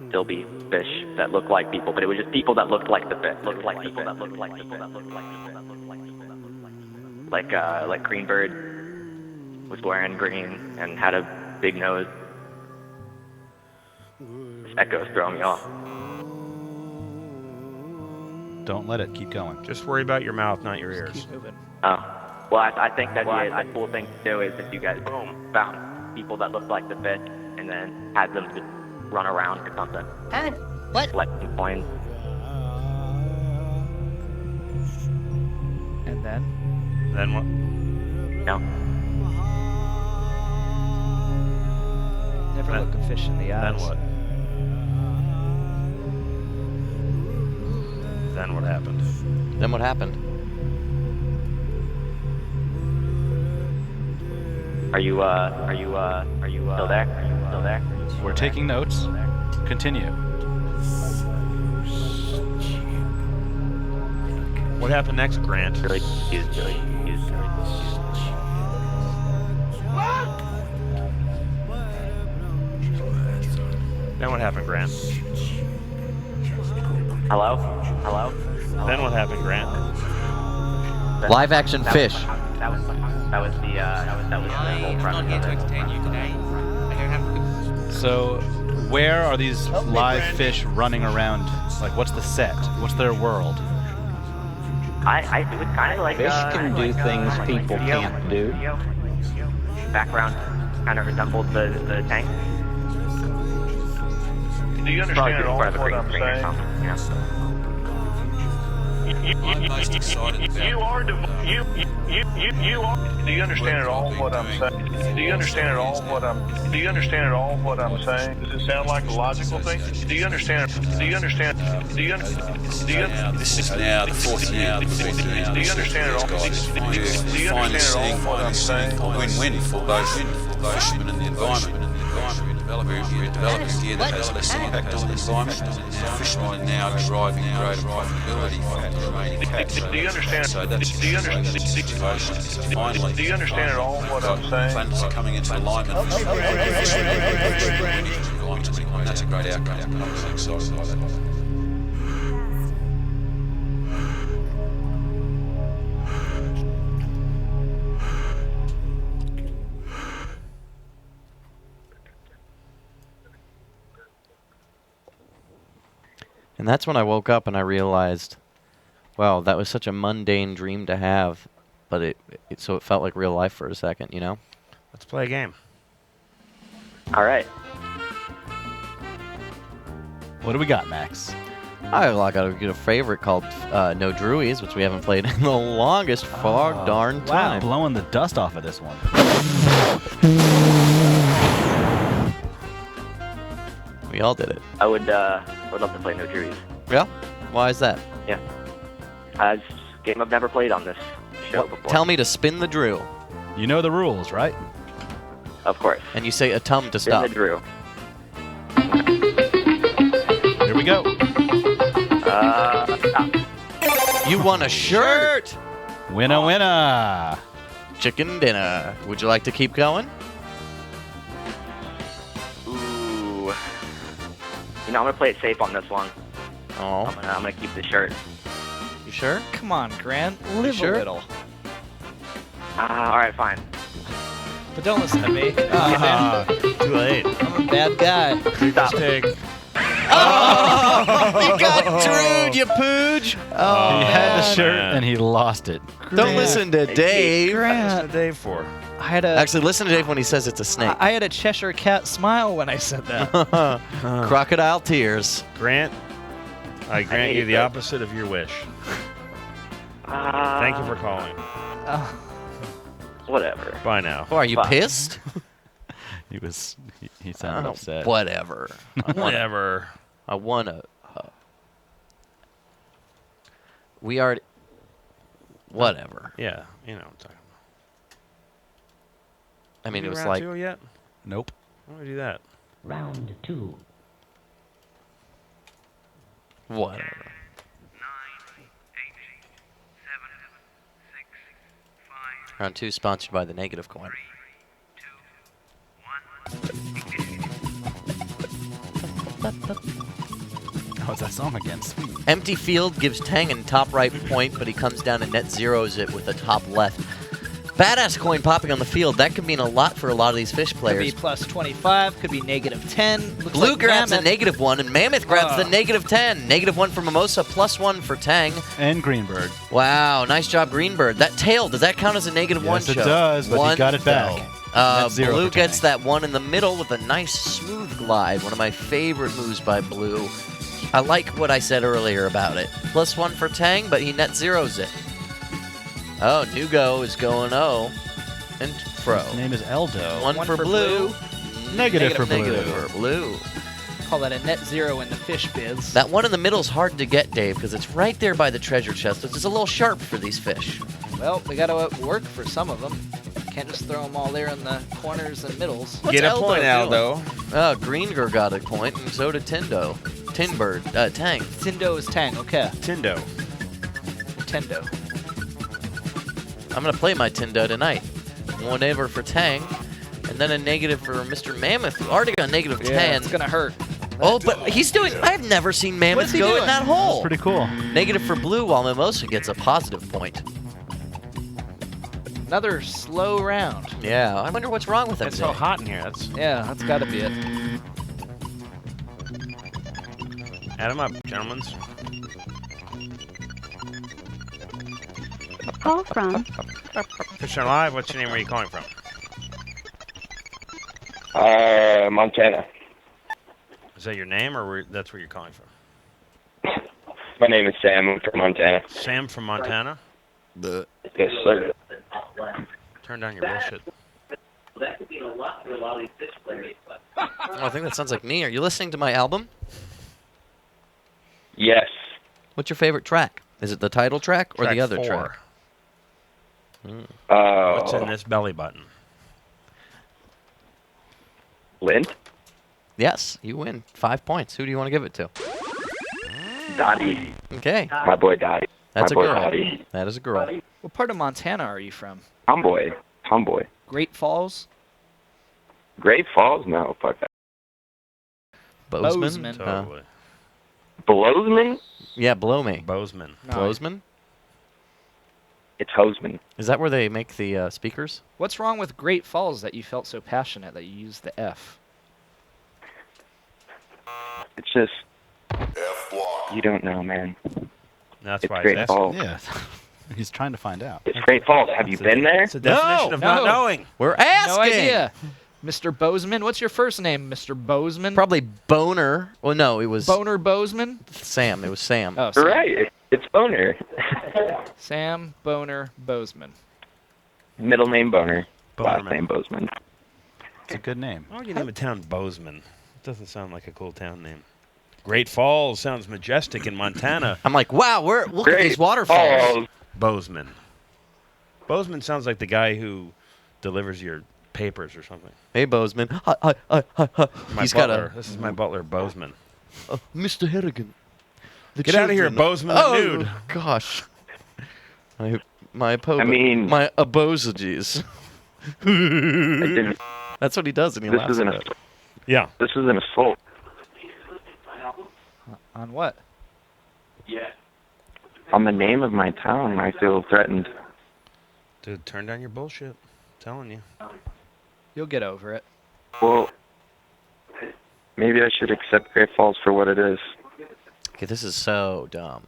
still be fish that look like people, but it was just people that looked like the fish, looked like people that looked like people that looked like people that looked like people that looked like Greenbird was wearing green and had a big nose. This echo's throwing me off. Don't let it. Keep going. Just worry about your mouth, not your ears. Keep moving. Oh. Well, I think that the cool thing to do is if you guys found people that looked like the fish and then had them just run around or something. What? Collecting coins. And then? Then what? No. Never look a fish in the eyes. Then what? Then what happened? Then what happened? Are you still there? Are you still there? We're taking notes. Continue. What happened next, Grant? Really confused. Then what happened, Grant? Hello? Hello? Then what happened, Grant? Live action fish. That was the whole premise of it. So, where are these live fish running around? Like, what's the set? What's their world? It was kind of like Fish can do things people can't do. Background kind of resembled the tank. Do you understand at all what I'm saying? You are. Do you understand at all what I'm saying? Do you understand at all what I'm? Do you understand at all what I'm saying? Does it sound like a logical thing? Do you understand? Do you understand? Do you? This is now the fourth year. Do you understand at all? Do you understand at all what I'm saying? A win-win for both fishermen and the environment. developing gear that has less impact on the environment. Fishermen are now deriving greater profitability from the remaining catch. Do you understand? So that's Do you understand? the situation. Finally, Do you understand at all what I'm saying? planets are coming into alignment. And that's a great outcome. I'm really excited by that. And that's when I woke up and I realized, wow, that was such a mundane dream to have, but so it felt like real life for a second, you know? Let's play a game. All right. What do we got, Max? I got a favorite called No Druies, which we haven't played in the longest darn time. Blowing the dust off of this one. We all did it. I would love to play No Juries. Yeah? Why is that? Yeah. It's a game I've never played on this show before. Tell me to spin the drill. You know the rules, right? Of course. And you say a tum to Spin stop. the drill. Here we go. You won a shirt! Winner, winner! Chicken dinner. Would you like to keep going? Ooh. You know, I'm going to play it safe on this one. Oh. I'm gonna keep the shirt. You sure? Come on, Grant. Live sure? a little. Alright, fine. But don't listen to me. Too late. I'm a bad guy. Big mistake. Oh! You got Drude, you pooge! Oh, He had the man. shirt and he lost it. Don't listen to Dave. What's the Dave for? I had a Actually, listen to Dave when he says it's a snake. I had a Cheshire cat smile when I said that. Crocodile tears. Grant, I grant you the opposite of your wish. Thank you for calling. Whatever. Bye now. Oh, are you pissed? He sounded upset. Whatever. Whatever. I want to. We are. Whatever. Yeah, you know what I'm talking about. I mean, Did it we was round like. 2 yet? Nope. Why would we do that? Round 2. Whatever. Round 2 sponsored by the negative coin. Oh, it's that song again. Sweet. Empty field gives Tang in top right point, but he comes down and net zeros it with the top left. Badass coin popping on the field. That could mean a lot for a lot of these fish Could players. be plus 25. Could be negative 10. Looks Blue like grabs Mammoth. a -1, and Mammoth grabs the -10. -1 for Mimosa, +1 for Tang. And Greenbird. Wow, nice job, Greenbird. That tail, does that count as a -1 Yes, show? it does, but he got it back. Net zero Blue for gets Tang. that one in the middle with a nice smooth glide. One of my favorite moves by Blue. I like what I said earlier about it. +1 for Tang, but he net zeros it. Oh, Nugo is going O. And Fro. His name is Eldo. One for Blue. Negative for Blue. Negative for Blue. Call that a net zero in the fish biz. That one in the middle is hard to get, Dave, because it's right there by the treasure chest. It's just a little sharp for these fish. Well, we got to work for some of them. Can't just throw them all there in the corners and middles. Get a point, Aldo. Greenger got a point, and so did Tindo. Tinbird. Tang. Tindo is Tang, okay. Tindo. Tendo. I'm going to play my Tindo tonight. One over for Tang, and then a negative for Mr. Mammoth, who already got -10. Yeah, it's going to hurt. Oh, but he's doing... I've never seen Mammoth What's he go doing? in that hole. Pretty cool. Negative for Blue, while Mimosa gets a positive point. Another slow round. Yeah, I wonder what's wrong with him It's so today. hot in here. Yeah, that's got to be it. Add him up, gentlemen. Call from Fishcenter Live, what's your name? Where are you calling from? Montana. Is that your name, or that's where you're calling from? My name is Sam. I'm from Montana. Sam from Montana? Yes, sir. Turn down your bullshit. Oh, I think that sounds like me. Are you listening to my album? Yes. What's your favorite track? Is it the title track or Track the other 4. track? What's in this belly button? Lint? Yes, you win. 5 points. Who do you want to give it to? Dottie. Okay. My boy Dottie. That's My a boy girl. Dottie. That is a girl. What part of Montana are you from? Tomboy. Tomboy. Great Falls? Great Falls? No, fuck that. Bozeman? Totally. Blowsman? Yeah, blow me. Bozeman. No. Bozeman? It's Hoseman. Is that where they make the speakers? What's wrong with Great Falls that you felt so passionate that you used the F? It's just... You don't know, man. That's It's why Great he's asking. Falls. Yeah. He's trying to find out. It's Great Falls. Have you been there? It's the definition of not knowing. We're asking. No idea. Mr. Bozeman? What's your first name, Mr. Bozeman? Probably Boner. Well, no, it was Boner Bozeman? Sam. It was Sam. Oh, Sam. Right. It's Boner. Sam Boner Bozeman. Middle name Boner. Last Bonerman. name Bozeman. It's a good name. Why would you name a town Bozeman? It doesn't sound like a cool town name. Great Falls sounds majestic in Montana. I'm like, wow, look at these waterfalls. Falls. Bozeman. Bozeman sounds like the guy who delivers your papers or something. Hey, Bozeman. My He's butler. got This is my butler, Bozeman. Mr. Harrigan. The Get out of here, children- Bozeman the Oh, nude. gosh. My I mean- my abosages. didn't- That's what he does, and he This laughs is an at it. Yeah. This is an assault. On what? On the name of my town, I feel threatened. Dude, turn down your bullshit. I'm telling you. You'll get over it. Well, maybe I should accept Great Falls for what it is. Okay, this is so dumb.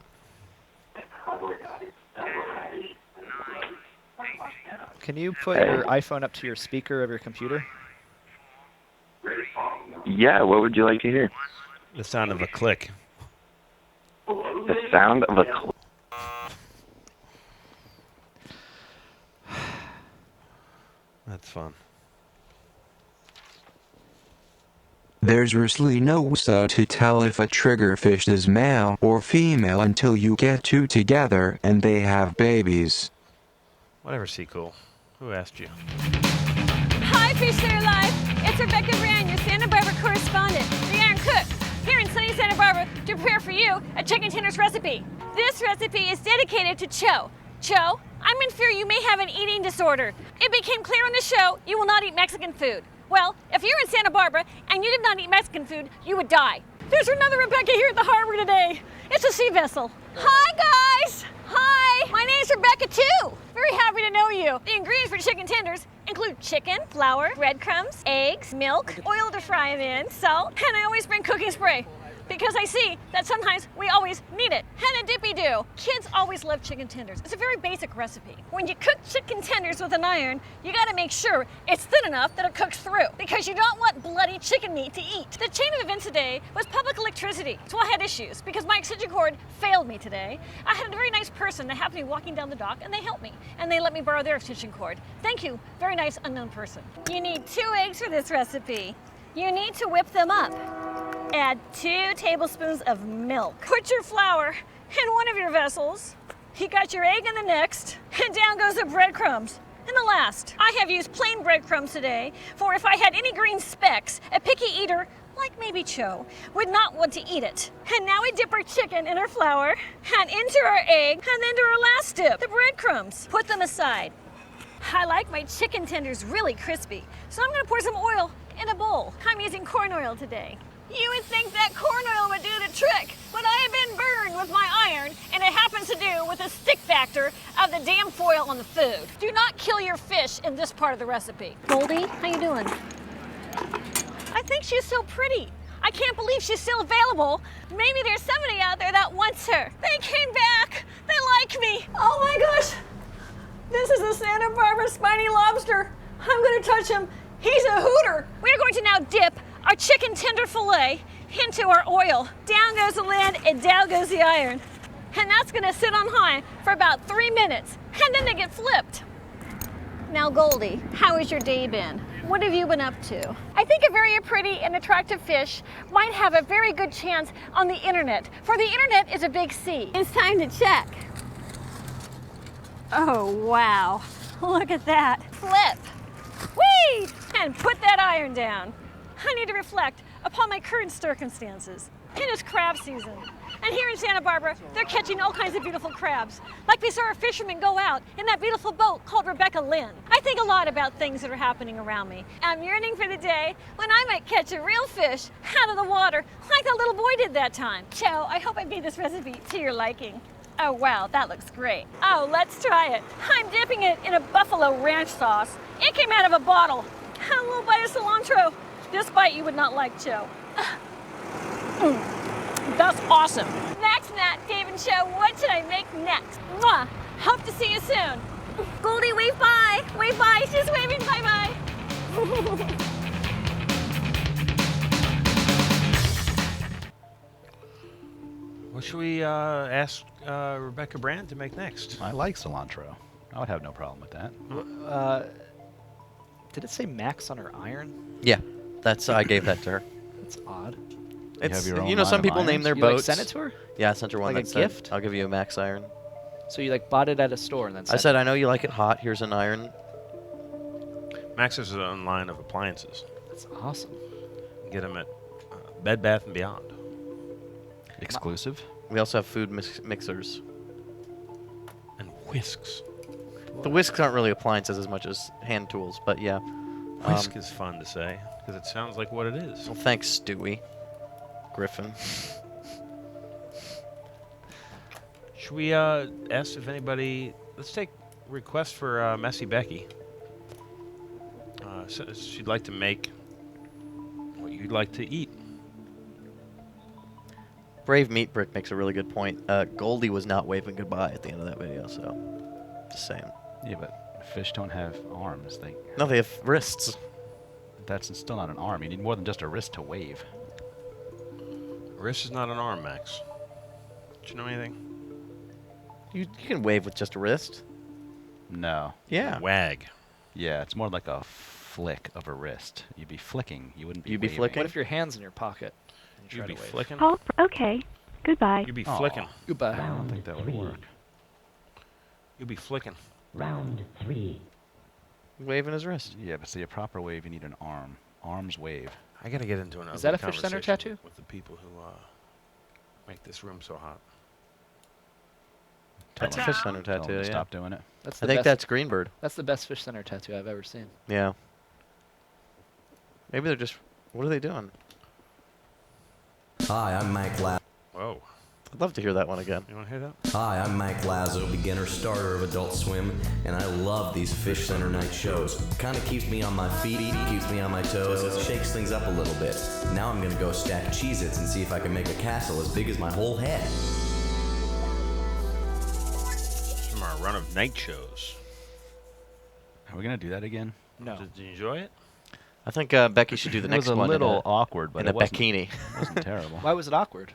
Can you put your iPhone up to your speaker of your computer? Yeah, what would you like to hear? The sound of a click. The sound of a That's fun. There's really no way to tell if a triggerfish is male or female until you get two together and they have babies. Whatever, Cool. Who asked you? Hi, Fishcenter Live. It's Rebecca Brand, your Santa Barbara correspondent, the Iron Cook, here in sunny Santa Barbara to prepare for you a chicken tenders recipe. This recipe is dedicated to Choe. Choe, I'm in fear you may have an eating disorder. It became clear on the show you will not eat Mexican food. Well, if you're in Santa Barbara and you did not eat Mexican food, you would die. There's another Rebecca here at the harbor today. It's a sea vessel. Hi, guys. Hi. My name's Rebecca, too. Very happy to know you. The ingredients for chicken tenders include chicken, flour, breadcrumbs, eggs, milk, oil to fry them in, salt, and I always bring cooking spray because I see that sometimes we always need it. And a dippy do. Kids always love chicken tenders. It's a very basic recipe. When you cook chicken tenders with an iron, you gotta make sure it's thin enough that it cooks through because you don't want bloody chicken meat to eat. The chain of events today was public electricity. So I had issues because my extension cord failed me today. I had a very nice person that happened to be walking down the dock and they helped me and they let me borrow their extension cord. Thank you, very nice unknown person. You need 2 eggs for this recipe. You need to whip them up. Add 2 tablespoons of milk. Put your flour in one of your vessels. You got your egg in the next, and down goes the breadcrumbs in the last. I have used plain breadcrumbs today, for if I had any green specks, a picky eater, like maybe Choe, would not want to eat it. And now we dip our chicken in our flour, and into our egg, and then to our last dip, the breadcrumbs. Put them aside. I like my chicken tenders really crispy, so I'm gonna pour some oil in a bowl. I'm using corn oil today. You would think that corn oil would do the trick, but I have been burned with my iron, and it happens to do with the stick factor of the damn foil on the food. Do not kill your fish in this part of the recipe. Goldie, how you doing? I think she's so pretty. I can't believe she's still available. Maybe there's somebody out there that wants her. They came back. They like me. Oh my gosh. This is a Santa Barbara spiny lobster. I'm gonna touch him. He's a hooter. We're going to now dip our chicken tender fillet into our oil. Down goes the lid and down goes the iron. And that's gonna sit on high for about 3 minutes, and then they get flipped. Now Goldie, how has your day been? What have you been up to? I think a very pretty and attractive fish might have a very good chance on the internet, for the internet is a big sea. It's time to check. Oh wow, look at that. Flip. Whee! And put that iron down. I need to reflect upon my current circumstances. It is crab season. And here in Santa Barbara, they're catching all kinds of beautiful crabs. Like we saw a fisherman go out in that beautiful boat called Rebecca Lynn. I think a lot about things that are happening around me. I'm yearning for the day when I might catch a real fish out of the water, like that little boy did that time. Choe, I hope I made this recipe to your liking. Oh wow, that looks great. Oh, let's try it. I'm dipping it in a buffalo ranch sauce. It came out of a bottle. A little bite of cilantro. This bite you would not like, Choe. That's awesome. Max, Matt, Dave, and Choe, what should I make next? Mwah. Hope to see you soon. Goldie, wave bye. Wave bye. She's waving bye-bye. What should we ask Rebecca Brand to make next? I like cilantro. I would have no problem with that. Did it say Max on her iron? Yeah, I gave that to her. That's odd. It's, have your own you know, some line of people name irons? their You, boats. sent it to her? Yeah, I sent her one Like that a said, gift? I'll give you a Max iron. So you bought it at a store and then I sent said, it? I know you like it hot. Here's an iron. Max has his own line of appliances. That's awesome. Get them at Bed Bath & Beyond. Exclusive? We also have food mixers. And whisks. The whisks aren't really appliances as much as hand tools, but yeah. Whisk is fun to say, because it sounds like what it is. Well, thanks, Stewie. Griffin. Should we ask if anybody... Let's take requests for Messy Becky. So she'd like to make what you'd like to eat. Brave Meat Brick makes a really good point. Goldie was not waving goodbye at the end of that video, so just saying. Yeah, but fish don't have arms. No, they have wrists. That's still not an arm. You need more than just a wrist to wave. Wrist is not an arm, Max. Do you know anything? You can wave with just a wrist. No. Yeah. Wag. Yeah, it's more like a flick of a wrist. You'd be flicking. You wouldn't be You'd be waving. flicking? What if your hand's in your pocket? And you You'd try be to wave? flicking? Oh, okay. Goodbye. You'd be Aw. flicking. Goodbye. I don't think that would work. You'd be flicking. Round 3. Waving his wrist. Yeah, but see, a proper wave, you need an arm. Arms wave. I gotta get into another Is that a Fishcenter conversation tattoo? with the people who make this room so hot. That's a Tell Fish them Center to tattoo, yeah. Stop doing it. That's I the think best, that's Greenbird. That's the best Fishcenter tattoo I've ever seen. Yeah. Maybe they're just... What are they doing? Hi, I'm Mike Lazo. Whoa. I'd love to hear that one again. You want to hear that? Hi, I'm Mike Lazo, beginner starter of Adult Swim, and I love these Fish Center night shows. Kind of keeps me on my feet, keeps me on my toes, it shakes things up a little bit. Now I'm gonna go stack Cheez-Its and see if I can make a castle as big as my whole head. From our run of night shows. Are we going to do that again? No. Did you enjoy it? I think Becky should do the next It was a one. little in a, awkward, but in it a wasn't, bikini. It wasn't terrible. Why was it awkward?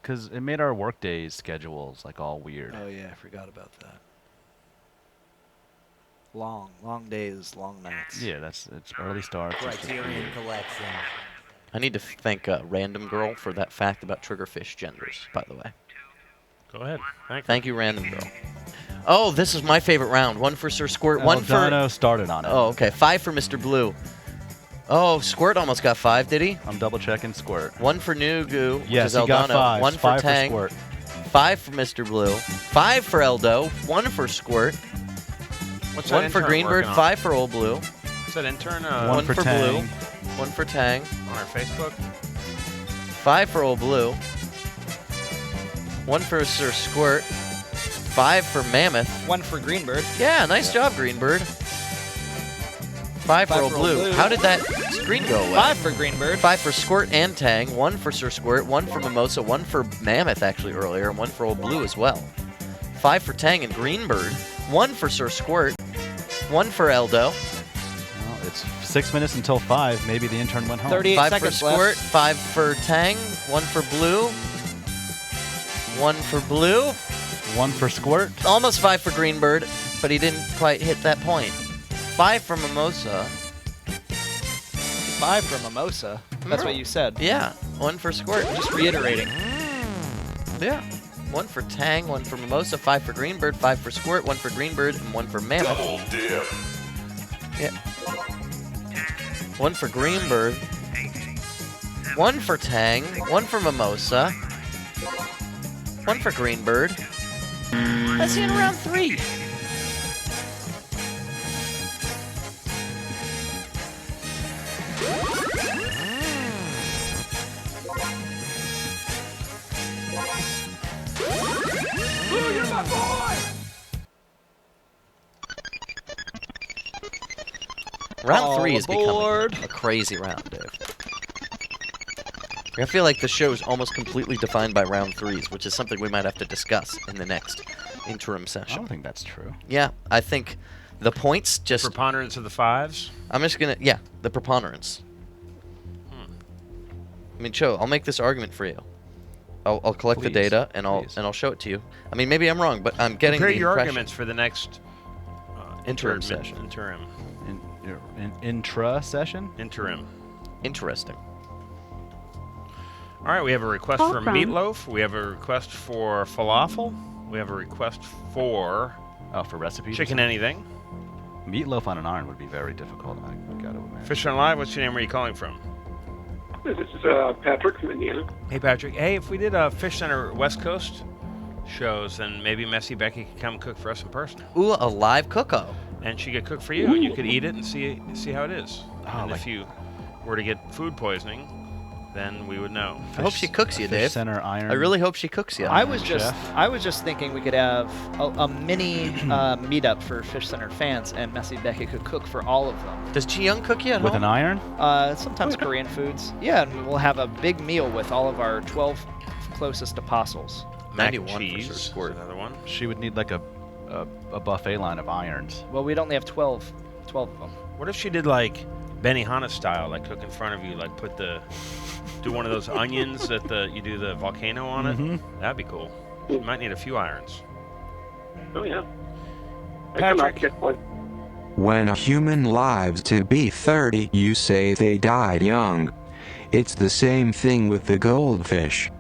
Because it made our workday schedules like all weird. Oh yeah, I forgot about that. Long days, long nights. Yeah, it's early starts. Criterion Collection. I need to thank Random Girl for that fact about triggerfish genders, by the way. Go ahead. Thank you, Random Girl. Oh, this is my favorite round. One for Sir Squirt, one for... Dono started on it. Oh, okay. 5 for Mr. Blue. Oh, Squirt almost got 5, did he? I'm double checking Squirt. 1 for Nugu, which Yes, is he got Eldano. 5. 1 for 5 for Tang. Squirt. 5 for Mr. Blue. 5 for Eldo. 1 for Squirt. What's 1 that for intern Greenbird. working on? 5 for Old Blue. Is that intern 1 for Tang. Blue. 1 for Tang. on our Facebook? 5 for Old Blue. 1 for Sir Squirt. 5 for Mammoth. 1 for Greenbird. Yeah, nice job, Greenbird. 5 for Old Blue. How did that screen go away? 5 for Greenbird. 5 for Squirt and Tang. 1 for Sir Squirt. 1 for Mimosa. 1 for Mammoth, actually, earlier. And 1 for Old Blue as well. 5 for Tang and Greenbird. 1 for Sir Squirt. 1 for Eldo. Well, it's 6 minutes until 5. Maybe the intern went home. 38 5 for seconds Squirt. left. 5 for Tang. 1 for Blue. 1 for Blue. 1 for Squirt. Almost 5 for Greenbird, but he didn't quite hit that point. 5 for Mimosa. 5 for Mimosa. That's what you said. Yeah, 1 for Squirt. Just reiterating. Yeah. 1 for Tang, 1 for Mimosa, 5 for Greenbird, 5 for Squirt, 1 for Greenbird, and 1 for Mammoth. Double dip. Yeah. 1 for Greenbird. 1 for Tang, 1 for Mimosa, 1 for Greenbird. That's in round 3. You're my boy! Round 3 is becoming a crazy round, Dave. I feel like the show is almost completely defined by round 3s, which is something we might have to discuss in the next interim session. I don't think that's true. Yeah, I think the points just... Preponderance of the 5s? I'm just gonna... Yeah, the preponderance. I mean, Choe, I'll make this argument for you. I'll collect the data, and I'll show it to you. I mean, maybe I'm wrong, but I'm getting Prepare the your impression. arguments for the next... interim session. Interim. Intra-session? Interim. Interesting. All right, we have a request for meatloaf. We have a request for falafel. We have a request for... Oh, for recipes? Chicken anything. Meatloaf on an iron would be very difficult, I gotta admit. Fishcenter Live, what's your name? Where are you calling from? This is Patrick from Indiana. Hey, Patrick. Hey, if we did a Fishcenter West Coast shows, then maybe Messy Becky could come cook for us in person. Ooh, a live cook-o. And she could cook for you, and you could eat it and see how it is. Oh, and like- if you were to get food poisoning, then we would know. I hope she cooks you, Dave. Fishcenter iron. I really hope she cooks you. I was just thinking we could have a mini meetup for Fishcenter fans, and Messy Becky could cook for all of them. Does Chi Young cook you at With home? an iron? Sometimes Korean foods. Yeah, and we'll have a big meal with all of our 12 closest apostles. Mac and 91 cheese. for sure. Another one. She would need like a buffet line of irons. Well, we'd only have 12 of them. What if she did like Benihana style, like cook in front of you, like do one of those onions that you do the volcano on it? That'd be cool. You might need a few irons. Oh, yeah. Patrick. When a human lives to be 30, you say they died young. It's the same thing with the goldfish.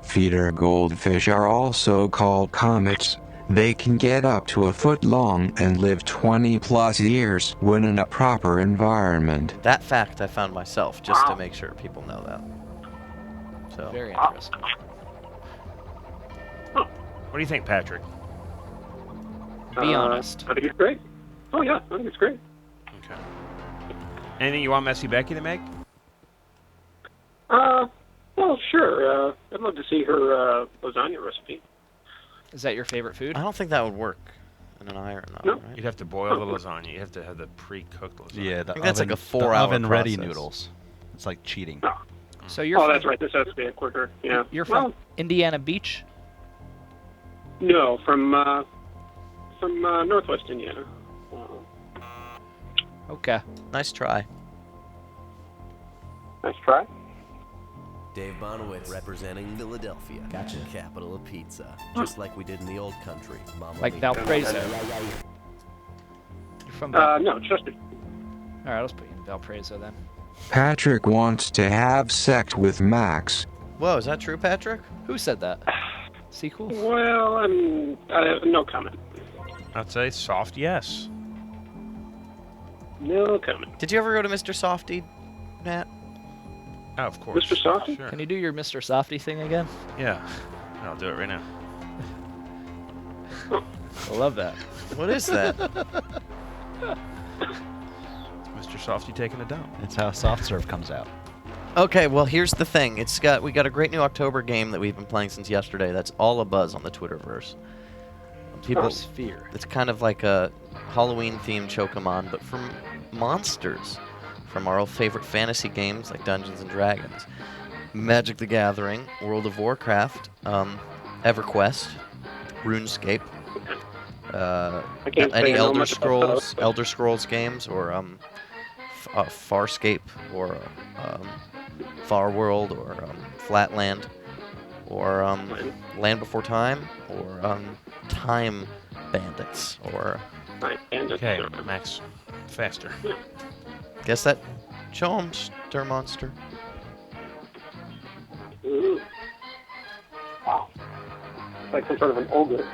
Feeder goldfish are also called comets. They can get up to a foot long and live 20 plus years when in a proper environment. That fact I found myself, just to make sure people know that. So Very interesting. What do you think, Patrick? Be honest. I think it's great. Oh, yeah, I think it's great. Okay. Anything you want Messy Becky to make? Well, sure. I'd love to see her lasagna recipe. Is that your favorite food? I don't think that would work in an iron, though, No. right? You'd have to boil the lasagna. You have to have the pre-cooked lasagna. Yeah, I think that's like a 4-hour oven-ready process. noodles. It's like cheating. So you're Oh, from, that's right. This has to be quicker. Yeah. You're from Well, Indiana Beach? no, from Northwest Indiana. Okay. Nice try. Nice try. Dave Bonowitz representing Philadelphia. Gotcha. Capital of pizza. Just like we did in the old country. Mama Like Mia. Valparaiso. You're from No, Chester. All right, let's put you in Valparaiso then. Patrick wants to have sex with Max. Whoa, is that true, Patrick? Who said that? Sequel? Well, no comment. I'd say soft yes. No comment. Did you ever go to Mr. Softy, Matt? Oh, of course. Mr. Softy? Sure. Can you do your Mr. Softy thing again? Yeah. I'll do it right now. I love that. What is that? Mr. Softy taking a dump. It's how soft serve comes out. Okay, well, here's the thing. We got a great new October game that we've been playing since yesterday. That's all a buzz on the Twitterverse. People, Sphere. it's kind of like a Halloween-themed Choemon, but from monsters, from our old favorite fantasy games like Dungeons and Dragons, Magic the Gathering, World of Warcraft, EverQuest, RuneScape, any Elder Scrolls games, or Farscape, or Farworld, or Flatland, or Land Before Time, or Time Bandits, or... Okay, Max, faster. Guess that Choemster monster. Ooh. Wow. It's like some sort of an ogre.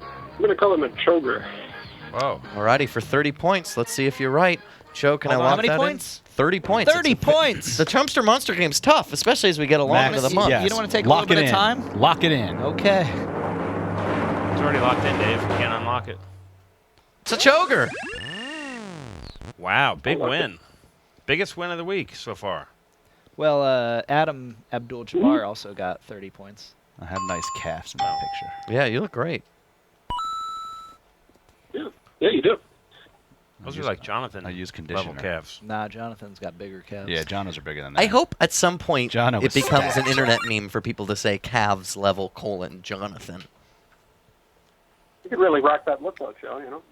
I'm going to call him a choger. Whoa. Alrighty, for 30 points. Let's see if you're right. Choe, can I How lock many that points? 30 points. 30 points! The Choemster Monster game's tough, especially as we get along into the month. You don't want to take Lock a little bit it of in. time? Lock it in. Okay. It's already locked in, Dave. You can't unlock it. It's a choker. Wow, big win. Biggest win of the week so far. Well, Adam Abdul-Jabbar also got 30 points. I have nice calves in that picture. Yeah, you look great. Yeah, you do. Those are like Jonathan I use level conditioner. calves. Nah, Jonathan's got bigger calves. Yeah, Jono's are bigger than that. I hope at some point Jono it was becomes stacked. an internet meme for people to say calves level : Jonathan. You could really rock that look, though, Choe, you know?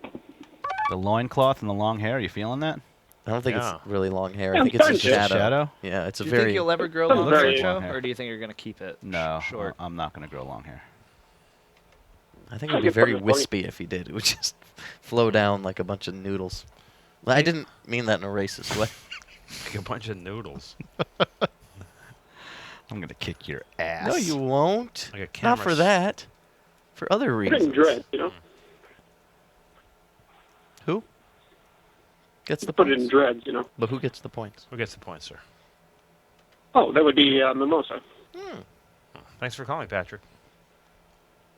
The loincloth and the long hair, you feeling that? I don't think Yeah. it's really long hair. Yeah, I think it's I'm just fine, shadow. Shadow? Yeah, it's a Do you very. think you'll ever grow Sounds long very hair, long Joe? hair. Or do you think you're going to keep it No, short? I'm not going to grow long hair. I think it would be very wispy if he did. It would just flow down like a bunch of noodles. I didn't mean that in a racist way. Like a bunch of noodles. I'm going to kick your ass. No, you won't. Like a Not camera for that. For other Put it reasons. in dread, you know? Who gets the Put points? it in dreads, you know? But who gets the points? Who gets the point, sir? Oh, that would be Mimosa. Thanks for calling, Patrick.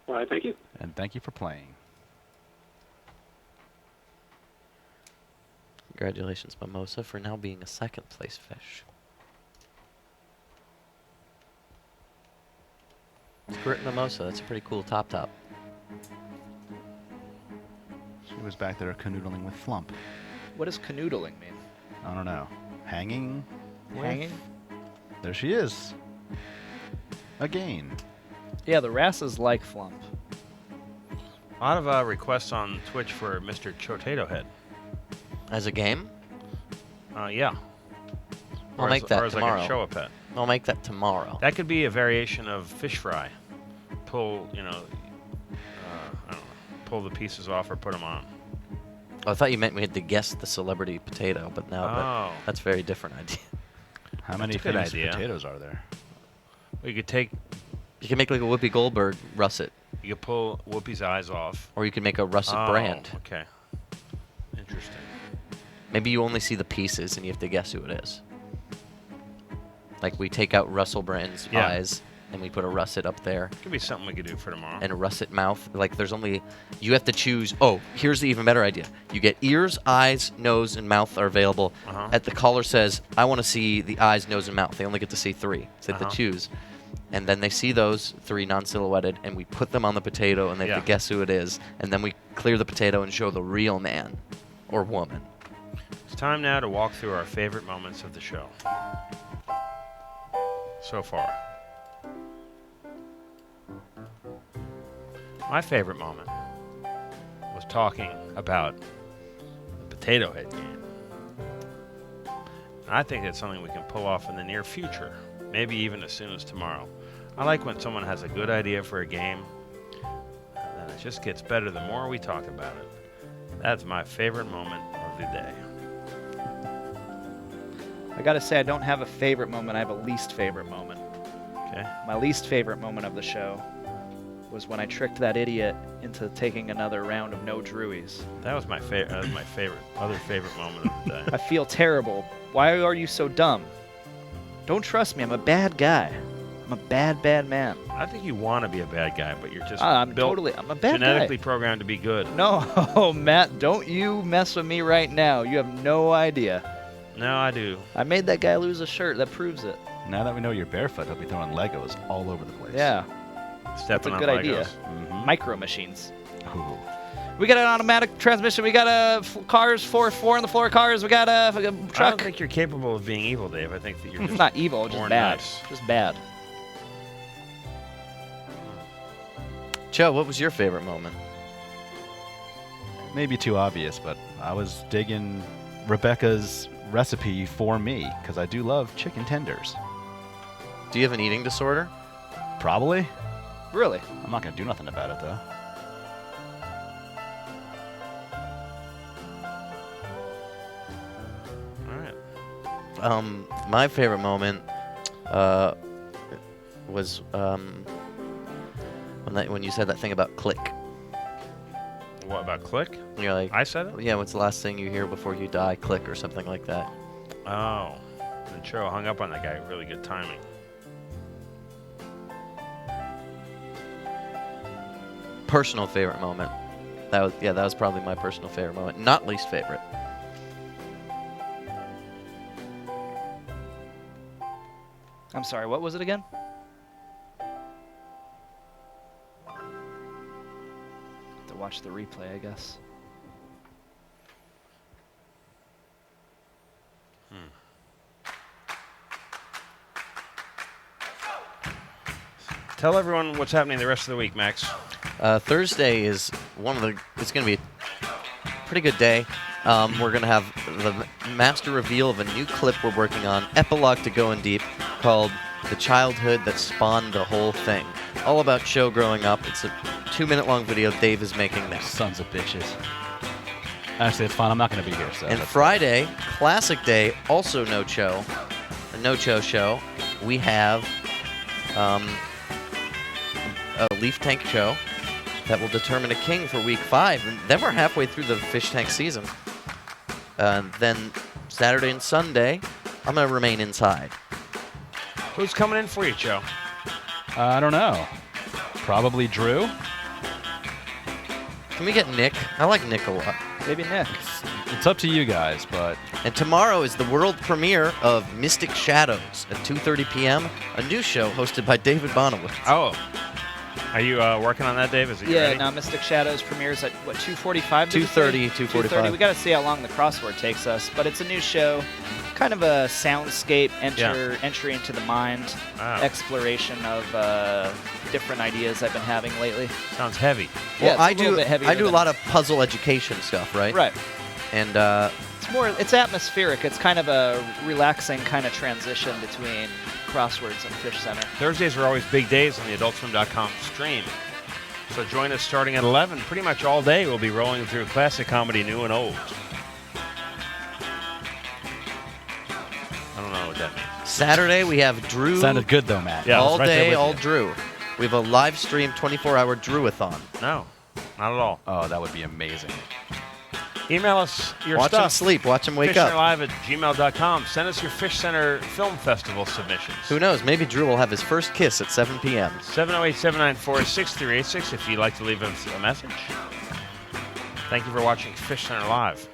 All right, thank you. And thank you for playing. Congratulations, Mimosa, for now being a second place fish. Grit Mimosa, that's a pretty cool top. She was back there canoodling with Flump. What does canoodling mean? I don't know. Hanging? Hanging? There she is. Again. Yeah, the wrasses like Flump. A lot of requests on Twitch for Mr. Chotato Head. As a game? Yeah. I'll Or make as, that or as tomorrow. like a Choe pet. I'll make that tomorrow. That could be a variation of fish fry. Pull, I don't know, pull the pieces off or put them on. Oh, I thought you meant we had to guess the celebrity potato, but no, Oh. that's a very different idea. How many That's a good famous idea. potatoes are there? We could take, You can make like a Whoopi Goldberg russet, you could pull Whoopi's eyes off. or you can make a russet Oh, brand. Okay. Interesting. Maybe you only see the pieces and you have to guess who it is. Like we take out Russell Brand's Yeah. eyes and we put a russet up there Could be something we could do for tomorrow. and a russet mouth. Like there's only, you have to choose. Oh, here's the even better idea. You get ears, eyes, nose, and mouth are available. Uh-huh. At the caller says, I want to see the eyes, nose, and mouth. They only get to see 3. So they have Uh-huh. to choose. And then they see those 3 non-silhouetted, and we put them on the potato, and they have Yeah. to guess who it is. And then we clear the potato and show the real man or woman. It's time now to walk through our favorite moments of the show. So far. My favorite moment was talking about the Potato Head game. I think it's something we can pull off in the near future, maybe even as soon as tomorrow. I like when someone has a good idea for a game, and then it just gets better the more we talk about it. That's my favorite moment of the day. I gotta say, I don't have a favorite moment. I have a least favorite moment. Okay. My least favorite moment of the show was when I tricked that idiot into taking another round of no Drewies. That was my favorite. That was my other favorite moment of the day. I feel terrible. Why are you so dumb? Don't trust me. I'm a bad guy. I'm a bad, bad man. I think you want to be a bad guy, but you're just I'm built a bad genetically guy. programmed to be good. No, Matt, don't you mess with me right now. You have no idea. No, I do. I made that guy lose a shirt. That proves it. Now that we know you're barefoot, he'll be throwing Legos all over the place. Yeah. Stepping That's a on good Legos. idea. Mm-hmm. Micro machines. Ooh. We got an automatic transmission. We got cars, four on the floor cars. We got a I don't truck. think you're capable of being evil, Dave. I think that you're just Not evil, just born bad. nice. Just bad. Joe, what was your favorite moment? Maybe too obvious, but I was digging Rebecca's recipe for me because I do love chicken tenders. Do you have an eating disorder? Probably. Really? I'm not going to do nothing about it, though. All right. My favorite moment was when you said that thing about click. What about click? You're like, I said it? Yeah, what's the last thing you hear before you die? Click or something like that. Oh. And Choe hung up on that guy. Really good timing. Personal favorite moment. That was probably my personal favorite moment. Not least favorite. I'm sorry, what was it again? Have to watch the replay, I guess. Tell everyone what's happening the rest of the week, Max. Thursday is it's going to be a pretty good day. We're going to have the master reveal of a new clip we're working on, epilogue to Going Deep, called The Childhood That Spawned the Whole Thing. All about Choe growing up. It's a 2-minute-long video Dave is making now. Sons of bitches. Actually, it's fine. I'm not going to be here. So and Friday, classic day, also no Choe. A no Choe show. We have a Leaf Tank Choe that will determine a king for week 5. And then we're halfway through the fish tank season. Then Saturday and Sunday, I'm going to remain inside. Who's coming in for you, Choe? I don't know. Probably Drew. Can we get Nick? I like Nick a lot. Maybe Nick. It's up to you guys, but... And tomorrow is the world premiere of Mystic Shadows at 2:30 p.m., a new show hosted by David Bonowitz. Oh. Are you working on that, Dave? Is it ready? No, Mystic Shadows premieres at, what, 2:45? 2:30, 2:45. We got to see how long the crossword takes us, but it's a new show. Kind of a soundscape entry into the mind, exploration of different ideas I've been having lately. Sounds heavy. Well, I do a lot of puzzle education stuff, right? Right. And it's atmospheric. It's kind of a relaxing kind of transition between crosswords and Fishcenter. Thursdays are always big days on the AdultSwim.com stream. So join us starting at 11. Pretty much all day we'll be rolling through classic comedy, new and old. I don't know what that means. Saturday we have Drew. Sounded good though, Matt. Yeah, all right day, all Drew. We have a live stream 24-hour Drewathon. No, not at all. Oh, that would be amazing. Email us your Watch stuff. him sleep. Watch him wake up. FishCenterLive@gmail.com. Send us your Fishcenter Film Festival submissions. Who knows? Maybe Drew will have his first kiss at 7 p.m. 708-794-6386 if you'd like to leave us a message. Thank you for watching Fishcenter Live.